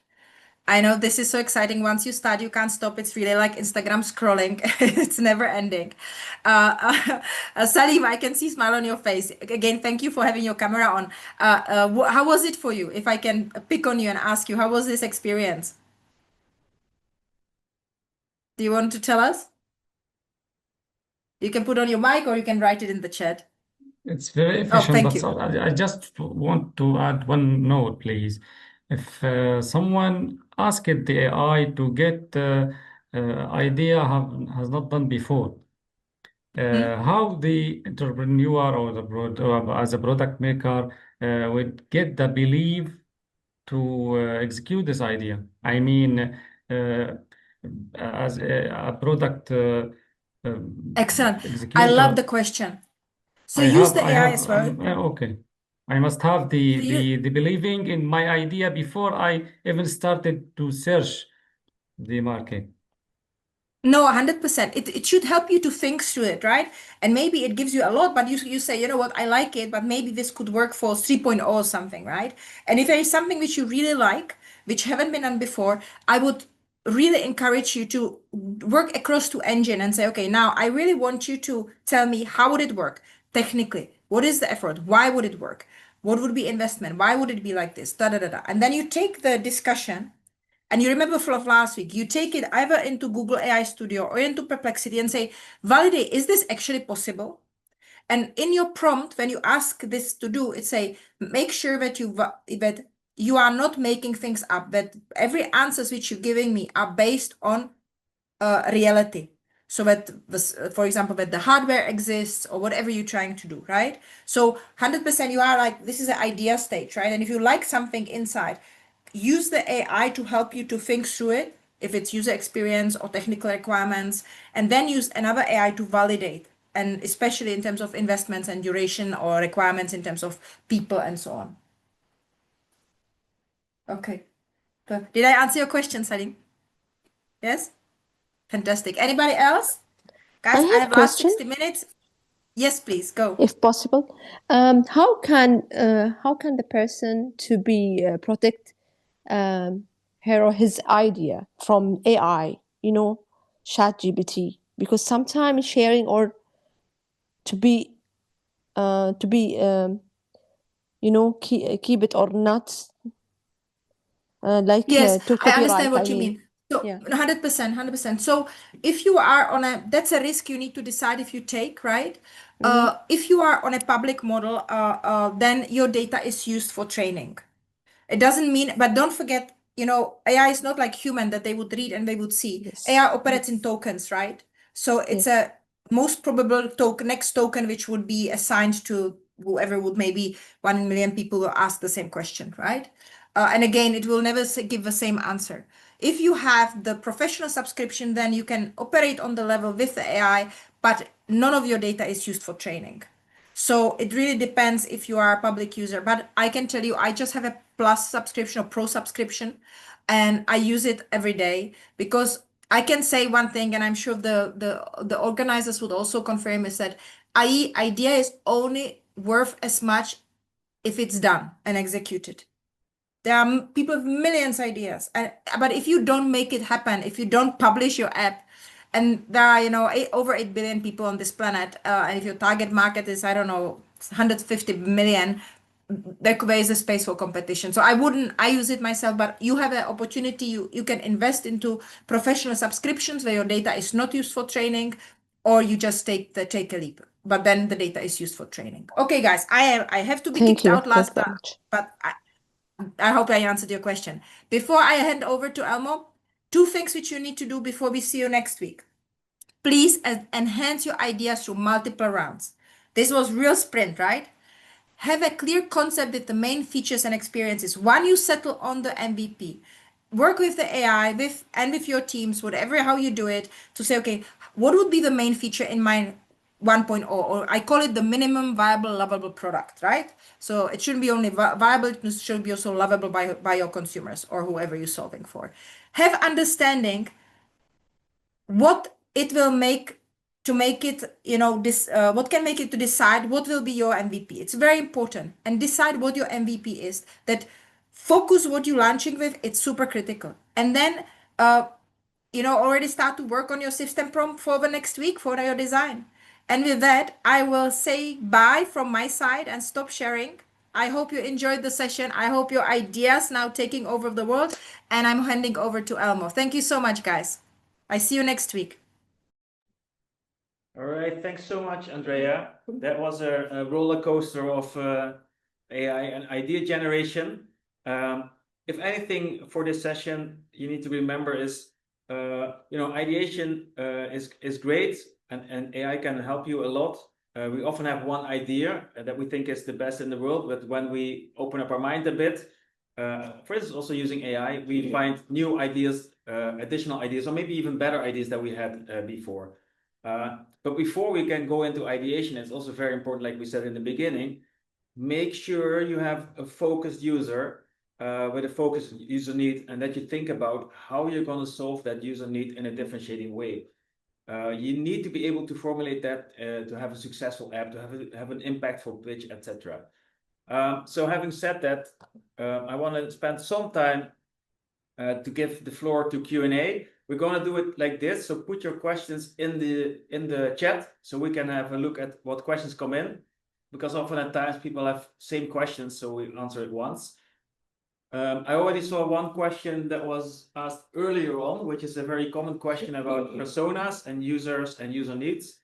I know this is so exciting. Once you start, you can't stop. It's really like Instagram scrolling. It's never ending. Salim, I can see smile on your face. Again, thank you for having your camera on. How was it for you? If I can pick on you and ask you, how was this experience? Do you want to tell us? You can put on your mic or you can write it in the chat. It's very Oh, efficient, thank but you. I just want to add one note, please. If someone asked the AI to get idea has not done before, how the entrepreneur or or as a product maker would get the belief to execute this idea? I mean, as a product Excellent. I executor. love the question. So use the AI as well. Okay. I must have the believing in my idea before I even started to search the market. No, 100%. It should help you to think through it, right? And maybe it gives you a lot, but you say, you know what, I like it, but maybe this could work for 3.0 or something, right? And if there is something which you really like, which haven't been done before, I would really encourage you to work across to engine and say, okay, now I really want you to tell me how would it work technically? What is the effort? Why would it work? What would be investment? Why would it be like this? Da da da da. And then you take the discussion and you remember from last week, you take it either into Google AI Studio or into Perplexity and say, validate, is this actually possible? And in your prompt, when you ask this to do, it say, make sure that you are not making things up, that every answers which you're giving me are based on reality. So that, for example, that the hardware exists or whatever you're trying to do, right? So 100% you are like, this is an idea stage, right? And if you like something inside, use the AI to help you to think through it, if it's user experience or technical requirements, and then use another AI to validate, and especially in terms of investments and duration or requirements in terms of people and so on. Okay. So, did I answer your question, Salim? Yes? Fantastic. Anybody else? Guys, I have last 60 minutes. Yes, please, go. If possible. How can the person to be protect her or his idea from AI, ChatGPT? Because sometimes sharing or to be keep it or not Yes, to I understand copyright, what you mean. So yeah. 100%. So if you are that's a risk you need to decide if you take, right? If you are on a public model, then your data is used for training. It doesn't mean, but don't forget, AI is not like human that they would read and they would see. Yes. AI operates in tokens, right? So it's a most probable next token which would be assigned to whoever would, maybe 1 million people will ask the same question, right? And again, it will never give the same answer. If you have the professional subscription, then you can operate on the level with the AI, but none of your data is used for training. So it really depends if you are a public user. But I can tell you, I just have a plus subscription or pro subscription, and I use it every day because I can say one thing, and I'm sure the organizers would also confirm, is that idea is only worth as much if it's done and executed. There are people with millions of ideas, but if you don't make it happen, if you don't publish your app, and there are over 8 billion people on this planet, and if your target market is, I don't know, 150 million, there is a space for competition. So I use it myself, but you have an opportunity. You can invest into professional subscriptions where your data is not used for training, or you just take a leap, but then the data is used for training. Okay, guys, I have to be kicked out last, Thank you very much. but I hope I answered your question. Before I hand over to Elmo, 2 things which you need to do before we see you next week. Please enhance your ideas through multiple rounds. This was real sprint, right? Have a clear concept with the main features and experiences. When you settle on the MVP, work with the AI with your teams, whatever, how you do it, to say, okay, what would be the main feature in my 1.0, or I call it the minimum viable lovable product, right? So it shouldn't be only viable, it should be also lovable by your consumers or whoever you're solving for. Have understanding what it will make to make it, this, what can make it to decide what will be your MVP. It's very important. And decide what your MVP is. That focus what you're launching with, it's super critical. And then, already start to work on your system prompt for the next week for your design. And with that, I will say bye from my side and stop sharing. I hope you enjoyed the session. I hope your ideas now taking over the world. And I'm handing over to Elmo. Thank you so much, guys. I see you next week. All right, thanks so much, Andrea. That was a roller coaster of AI and idea generation. If anything for this session, you need to remember is, ideation is great, and AI can help you a lot. We often have one idea that we think is the best in the world, but when we open up our mind a bit, for instance, also using AI, we find new ideas, additional ideas, or maybe even better ideas that we had before. But before we can go into ideation, it's also very important, like we said in the beginning, make sure you have a focused user with a focused user need, and that you think about how you're going to solve that user need in a differentiating way. You need to be able to formulate that to have a successful app, to have an impactful pitch, etc. So having said that, I want to spend some time to give the floor to Q&A. We're going to do it like this. So put your questions in the chat so we can have a look at what questions come in, because often at times people have same questions, so we answer it once. I already saw one question that was asked earlier on, which is a very common question about personas and users and user needs.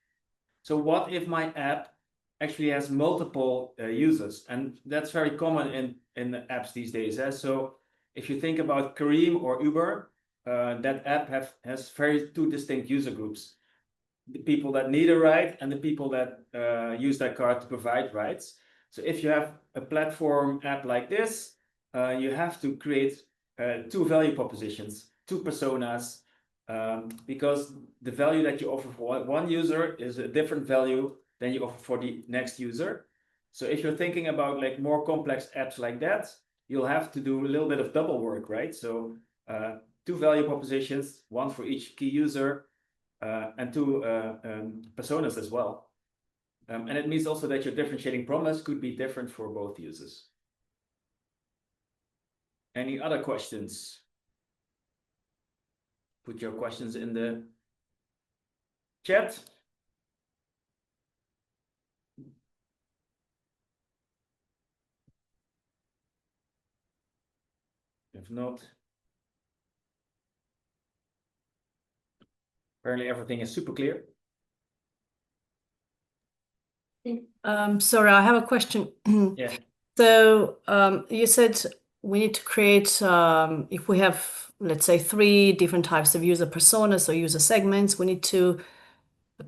So what if my app actually has multiple users? And that's very common in the apps these days. So if you think about Kareem or Uber, that app has two distinct user groups: the people that need a ride and the people that use that car to provide rides. So if you have a platform app like this, you have to create two value propositions, two personas, because the value that you offer for one user is a different value than you offer for the next user. So if you're thinking about like more complex apps like that, you'll have to do a little bit of double work, right? So two value propositions, one for each key user, and two personas as well. And it means also that your differentiating promise could be different for both users. Any other questions? Put your questions in the chat. If not, apparently everything is super clear. Sorry, I have a question. Yeah. So you said we need to create, if we have, let's say, 3 different types of user personas or user segments, we need to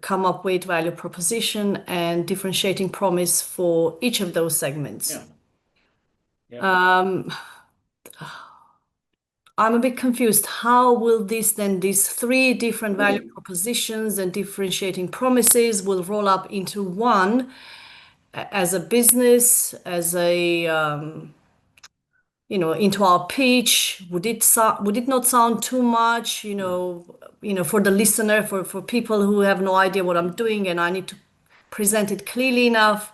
come up with value proposition and differentiating promise for each of those segments. Yeah. Yeah. I'm a bit confused. How will these 3 different value propositions and differentiating promises will roll up into one as a business, as a into our pitch? Would it not sound too much, for the listener, for people who have no idea what I'm doing, and I need to present it clearly enough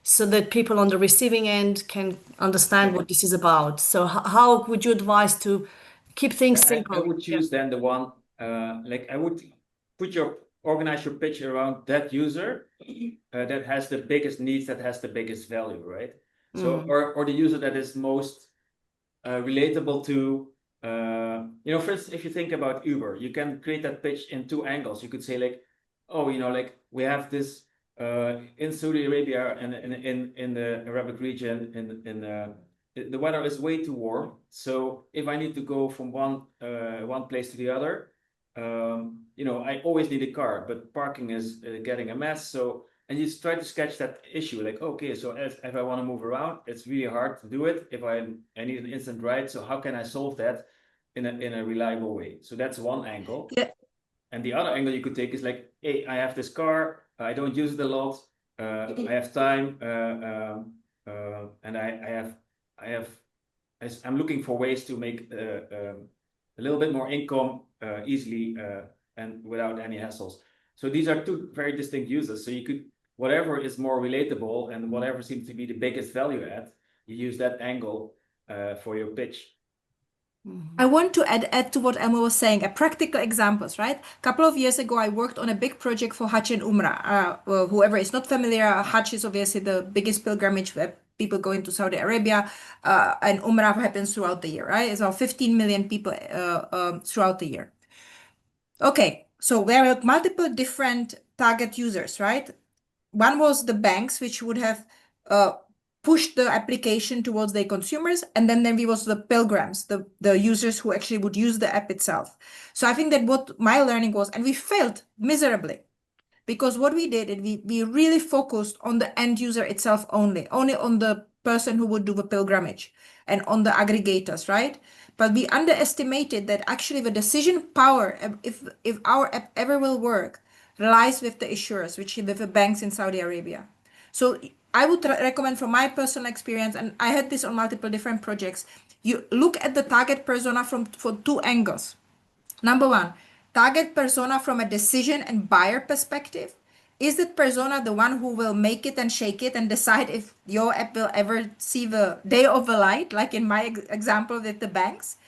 so that people on the receiving end can understand what this is about? So how would you advise to keep things simple? I would choose then the one, I would organize your pitch around that user that has the biggest needs, that has the biggest value, right? So, or the user that is most relatable to, for instance, if you think about Uber, you can create that pitch in 2 angles. You could say we have this in Saudi Arabia and in the Arabic region, the weather is way too warm. So if I need to go from one place to the other, you know, I always need a car, but parking is getting a mess. So, and you try to sketch that issue, like, okay, so if I want to move around, it's really hard to do it. If I need an instant ride, so how can I solve that in a reliable way? So that's one angle. Yeah. And the other angle you could take is like, hey, I have this car, I don't use it a lot, I have time, and I'm looking for ways to make a little bit more income easily and without any hassles. So these are two very distinct uses. So you could, whatever is more relatable and whatever seems to be the biggest value add, you use that angle for your pitch. I want to add to what Emma was saying, a practical examples, right? A couple of years ago, I worked on a big project for Hajj and Umrah. Whoever is not familiar, Hajj is obviously the biggest pilgrimage where people go into Saudi Arabia, and Umrah happens throughout the year, right? It's about 15 million people throughout the year. Okay, so there are multiple different target users, right? One was the banks, which would have pushed the application towards their consumers, and then there was the pilgrims, the users who actually would use the app itself. So I think that what my learning was, and we failed miserably, because what we did, we really focused on the end user itself only on the person who would do the pilgrimage and on the aggregators, right? But we underestimated that actually the decision power, if our app ever will work, lies with the issuers, which are the banks in Saudi Arabia. So I would recommend from my personal experience, and I had this on multiple different projects, you look at the target persona from two angles. Number one, target persona from a decision and buyer perspective. Is that persona the one who will make it and shake it and decide if your app will ever see the day of the light, like in my example with the banks?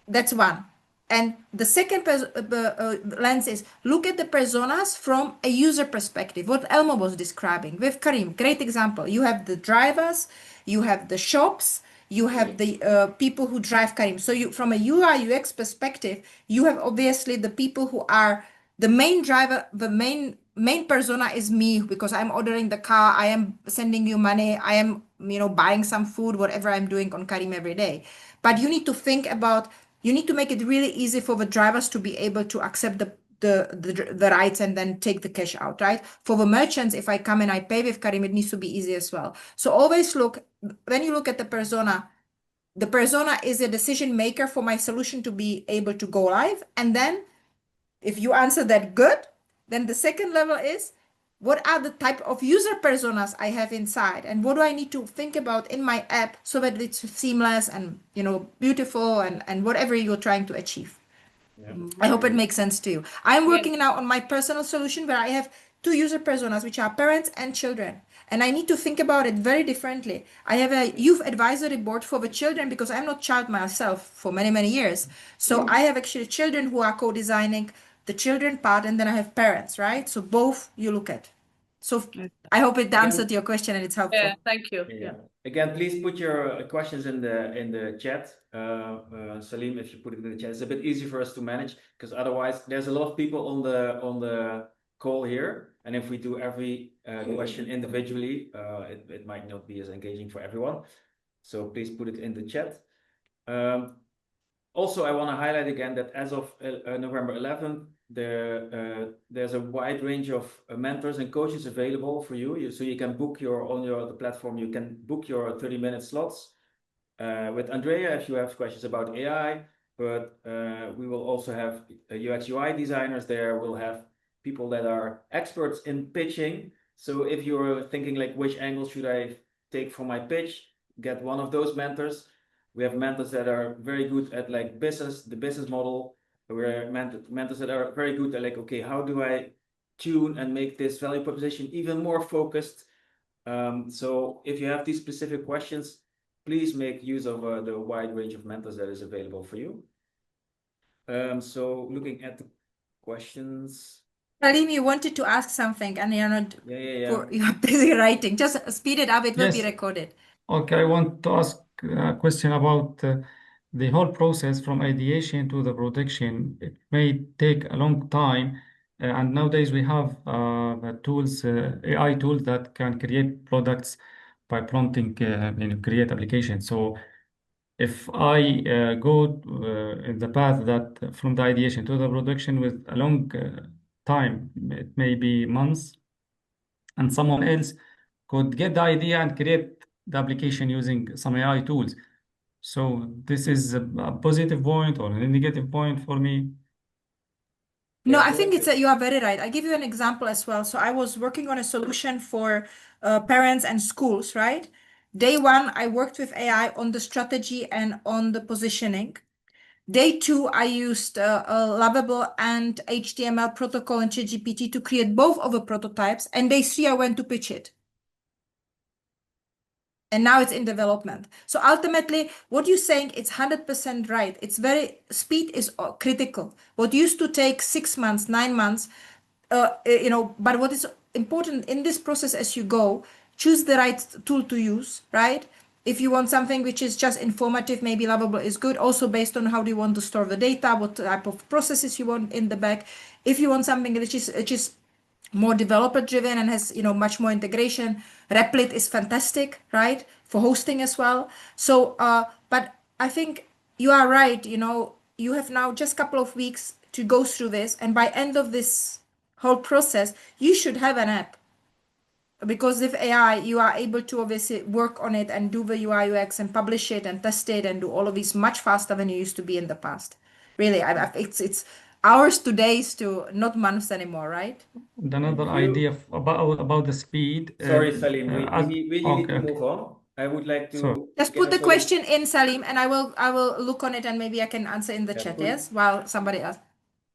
That's one. And the second lens is look at the personas from a user perspective, what Elmo was describing with Karim. Great example. You have the drivers, you have the shops, you have the people who drive Karim. So you, from a UI UX perspective, you have obviously the people who are the main driver, the main persona is me, because I'm ordering the car, I am sending you money, I am, you know, buying some food, whatever I'm doing on Karim every day. But you need to think about, you need to make it really easy for the drivers to be able to accept the rights and then take the cash out, right? For the merchants, if I come and I pay with Karim, it needs to be easy as well. So always look, when you look at the persona is a decision maker for my solution to be able to go live. And then if you answer that good, then the second level is, what are the type of user personas I have inside, and what do I need to think about in my app so that it's seamless and, you know, beautiful and whatever you're trying to achieve. I hope it makes sense to you. I'm working now on my personal solution where I have two user personas, which are parents and children. And I need to think about it very differently. I have a youth advisory board for the children because I'm not child myself for many, many years. So I have actually children who are co-designing the children part, and then I have parents, right? So both you look at. So I hope it answered your question and it's helpful. Yeah, thank you. Yeah. Again, please put your questions in the chat. Salim, if you put it in the chat, it's a bit easy for us to manage, because otherwise there's a lot of people on the call here, and if we do every question individually, it might not be as engaging for everyone. So please put it in the chat. Also, I want to highlight again that as of November 11th, there's a wide range of mentors and coaches available for you. So you can book the platform, you can book your 30-minute slots with Andrea if you have questions about AI, but we will also have UX UI designers there. We'll have people that are experts in pitching. So if you're thinking like, which angle should I take for my pitch, get one of those mentors. We have mentors that are very good at like the business model. We're mentors that are very good at like, okay, how do I tune and make this value proposition even more focused? So if you have these specific questions, please make use of the wide range of mentors that is available for you. So looking at the questions. Salim, you wanted to ask something and you're not, Yeah. you're busy writing. Just speed it up, it will be Yes. recorded. Okay, I want to ask a question about the whole process from ideation to the production. It may take a long time, and nowadays we have tools, AI tools that can create products by prompting create application. So if I go in the path that from the ideation to the production with a long time, it may be months, and someone else could get the idea and create the application using some AI tools. So this is a positive point or a negative point for me. No, Yeah, I so think it's you are very right. I give you an example as well. So I was working on a solution for parents and schools, right? Day one, I worked with AI on the strategy and on the positioning. Day two, I used a Lovable and HTML protocol and ChatGPT to create both of the prototypes. And day three, I went to pitch it. And now it's in development. So ultimately, what you're saying, it's 100% right. It's speed is critical. What used to take 6 months, 9 months, but what is important in this process as you go, choose the right tool to use, right? If you want something which is just informative, maybe Lovable is good, also based on how do you want to store the data, what type of processes you want in the back. If you want something which is more developer driven and has much more integration, Replit is fantastic, right, for hosting as well. So but I think you are right. You have now just a couple of weeks to go through this, and by end of this whole process you should have an app, because with AI you are able to obviously work on it and do the UI UX and publish it and test it and do all of these much faster than you used to be in the past. Really, it's hours to days to not months anymore, right? Another Thank you. idea about the speed. Sorry, Salim, we really need to okay. move on. I would like to Sorry. Just put the question in, Salim, and I will look on it and maybe I can answer in the chat, yes, while somebody else.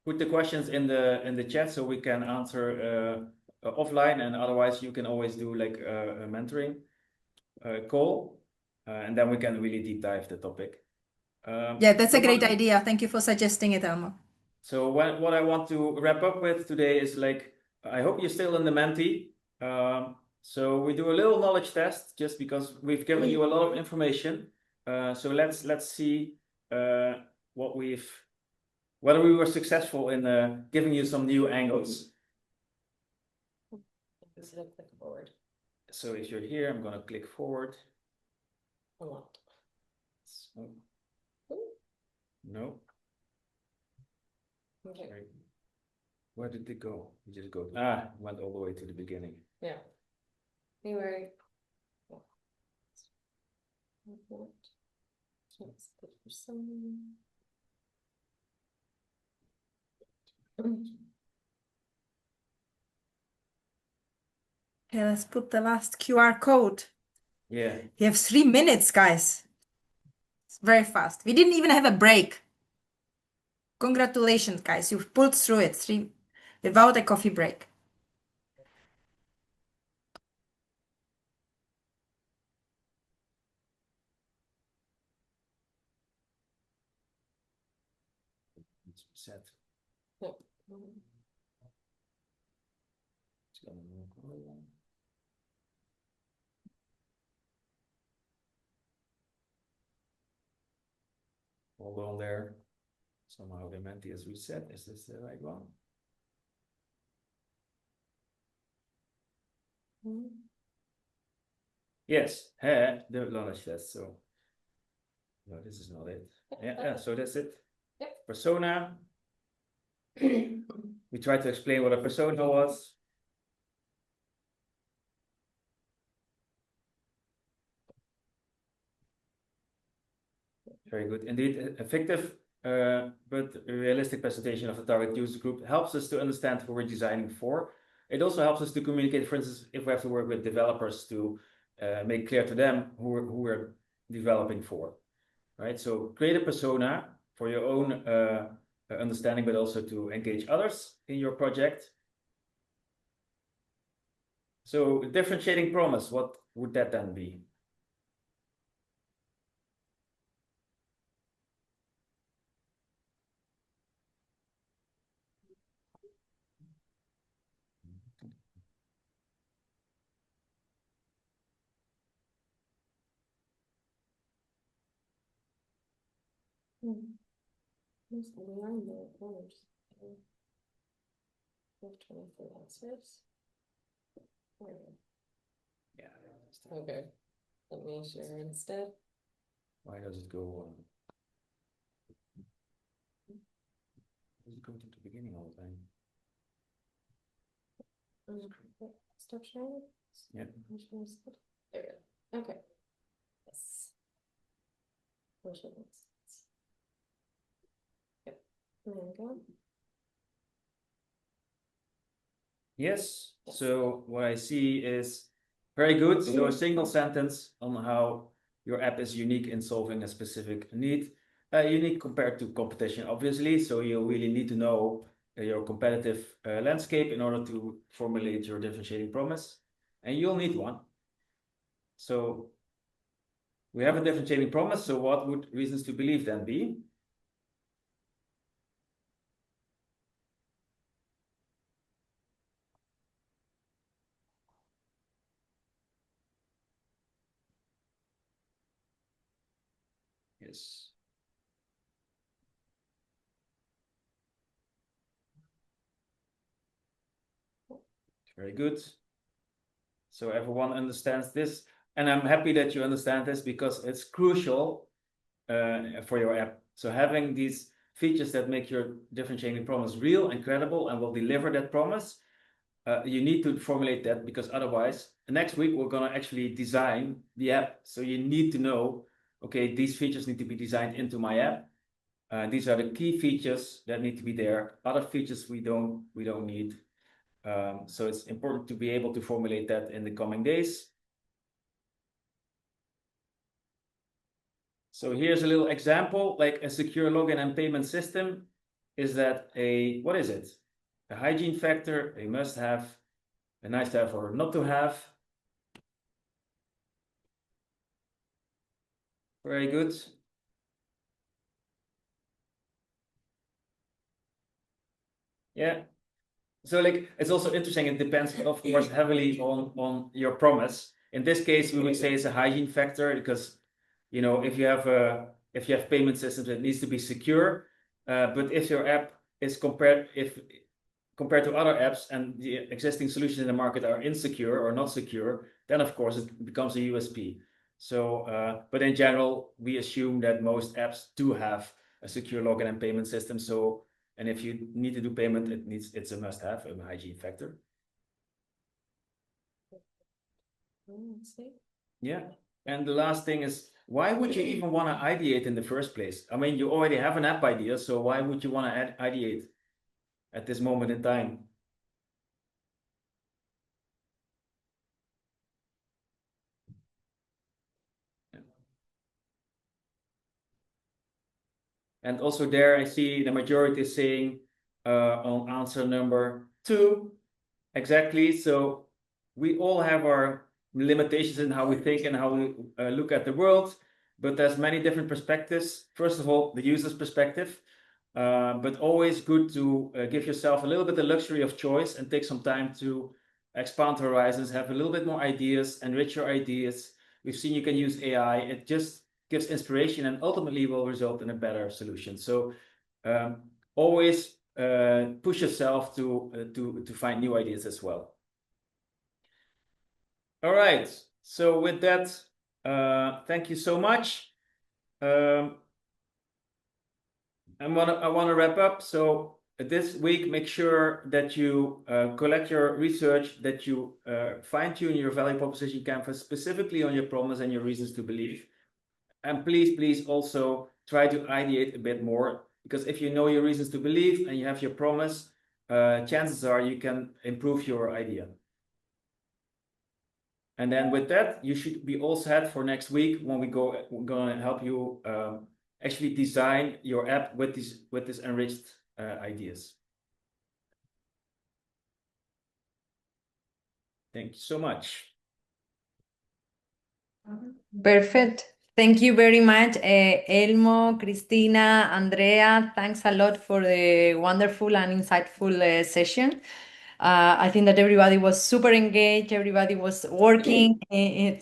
Put the questions in the chat so we can answer offline, and otherwise you can always do like a mentoring call, and then we can really deep dive the topic. Yeah, that's a great idea. Thank you for suggesting it, Elmo. So what I want to wrap up with today is like, I hope you're still in the Menti. So we do a little knowledge test just because we've given you a lot of information. So let's see whether we were successful in giving you some new angles. Click forward. So if you're here, I'm gonna click forward. A lot. So, no. Okay. Sorry. Where did it go? You just go. Went all the way to the beginning. Yeah. Anyway. Let's put for some. Okay, let's put the last QR code. Yeah. You have 3 minutes, guys. It's very fast. We didn't even have a break. Congratulations, guys. You've pulled through it without a coffee break. Set. Yeah. Hold on there. Somehow the Menti is reset. Is this the right one? Yes, the knowledge test. So no, this is not it. Yeah, so that's it. Yep. Persona. We tried to explain what a persona was. Very good. Indeed, effective but realistic presentation of the target user group helps us to understand who we're designing for. It also helps us to communicate, for instance, if we have to work with developers, to make clear to them who we're developing for, right? So create a persona for your own understanding, but also to engage others in your project. So differentiating promise, what would that then be? Who's the line there? Colors. 24 answers. Yeah. Okay. Let me share instead. Why does it go? Does it go to the beginning all the time? Stop sharing. Yeah. There we go. Okay. Yes. Yep. There we go. Yes. So what I see is very good. So a single sentence on how your app is unique in solving a specific need. Unique compared to competition, obviously. So you really need to know your competitive landscape in order to formulate your differentiating promise. And you'll need one. So we have a differentiating promise. So what would reasons to believe then be? Yes. Very good. So everyone understands this. And I'm happy that you understand this because it's crucial for your app. So having these features that make your differentiating promise real and credible and will deliver that promise, you need to formulate that because otherwise, next week we're gonna actually design the app. So you need to know, okay, these features need to be designed into my app. These are the key features that need to be there. Other features we don't need. So it's important to be able to formulate that in the coming days. So here's a little example, like a secure login and payment system. Is that what is it? A hygiene factor, a must have, a nice to have or not to have. Very good. Yeah. So like, it's also interesting. It depends, of course, heavily on your promise. In this case, we would say it's a hygiene factor because, you know, if you have payment systems, it needs to be secure. But if your app is compared to other apps and the existing solutions in the market are insecure or not secure, then of course it becomes a USP. So, but in general, we assume that most apps do have a secure login and payment system. So, and if you need to do payment, it's a must-have, a hygiene factor. Let's see. Yeah. And the last thing is, why would you even want to ideate in the first place? I mean, you already have an app idea, so why would you want to ideate at this moment in time? And also there I see the majority is saying on answer number 2, exactly. So we all have our limitations in how we think and how we look at the world, but there's many different perspectives. First of all, the user's perspective, but always good to give yourself a little bit the luxury of choice and take some time to expand horizons, have a little bit more ideas, enrich your ideas. We've seen you can use AI. It just gives inspiration and ultimately will result in a better solution. So always push yourself to find new ideas as well. All right. So with that, thank you so much. I want to wrap up. So this week, make sure that you collect your research, that you fine-tune your value proposition canvas specifically on your promise and your reasons to believe. And please also try to ideate a bit more, because if you know your reasons to believe and you have your promise, chances are you can improve your idea. And then with that, you should be all set for next week when we're going to help you actually design your app with these enriched ideas. Thank you so much. Perfect. Thank you very much, Elmo, Cristina, Andrea. Thanks a lot for the wonderful and insightful session. I think that everybody was super engaged, everybody was working,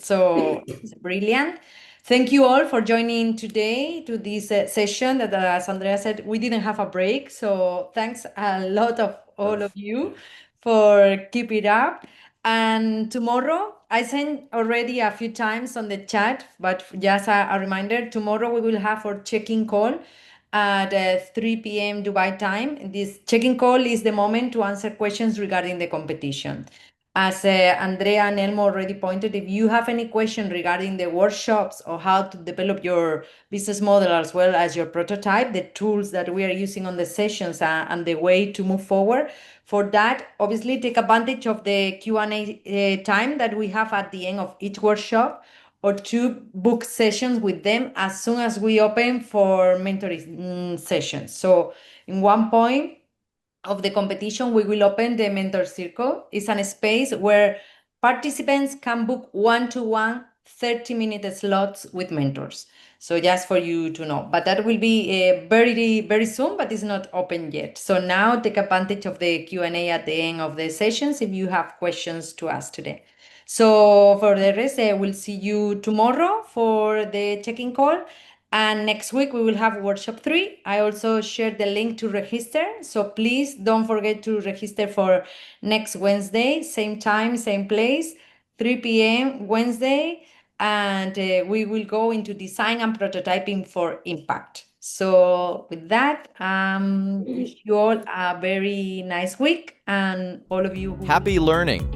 so it's brilliant. Thank you all for joining today to this session that, as Andrea said, we didn't have a break. So thanks a lot of all of you for keep it up. And tomorrow, I sent already a few times on the chat, but just a reminder, tomorrow we will have our check-in call at 3 p.m. Dubai time. This check-in call is the moment to answer questions regarding the competition. As Andrea and Elmo already pointed, if you have any question regarding the workshops or how to develop your business model as well as your prototype, the tools that we are using on the sessions and the way to move forward, for that, obviously take advantage of the Q&A time that we have at the end of each workshop, or to book sessions with them as soon as we open for mentoring sessions. So in one point of the competition, we will open the mentor circle. It's a space where participants can book one-to-one 30-minute slots with mentors. So just for you to know, but that will be very, very soon, but it's not open yet. So now take advantage of the Q&A at the end of the sessions if you have questions to ask today. So for the rest, we'll see you tomorrow for the check-in call. And next week we will have workshop 3. I also shared the link to register. So please don't forget to register for next Wednesday, same time, same place, 3 p.m. Wednesday. And we will go into design and prototyping for impact. So with that, wish you all a very nice week, and all of you who Happy learning!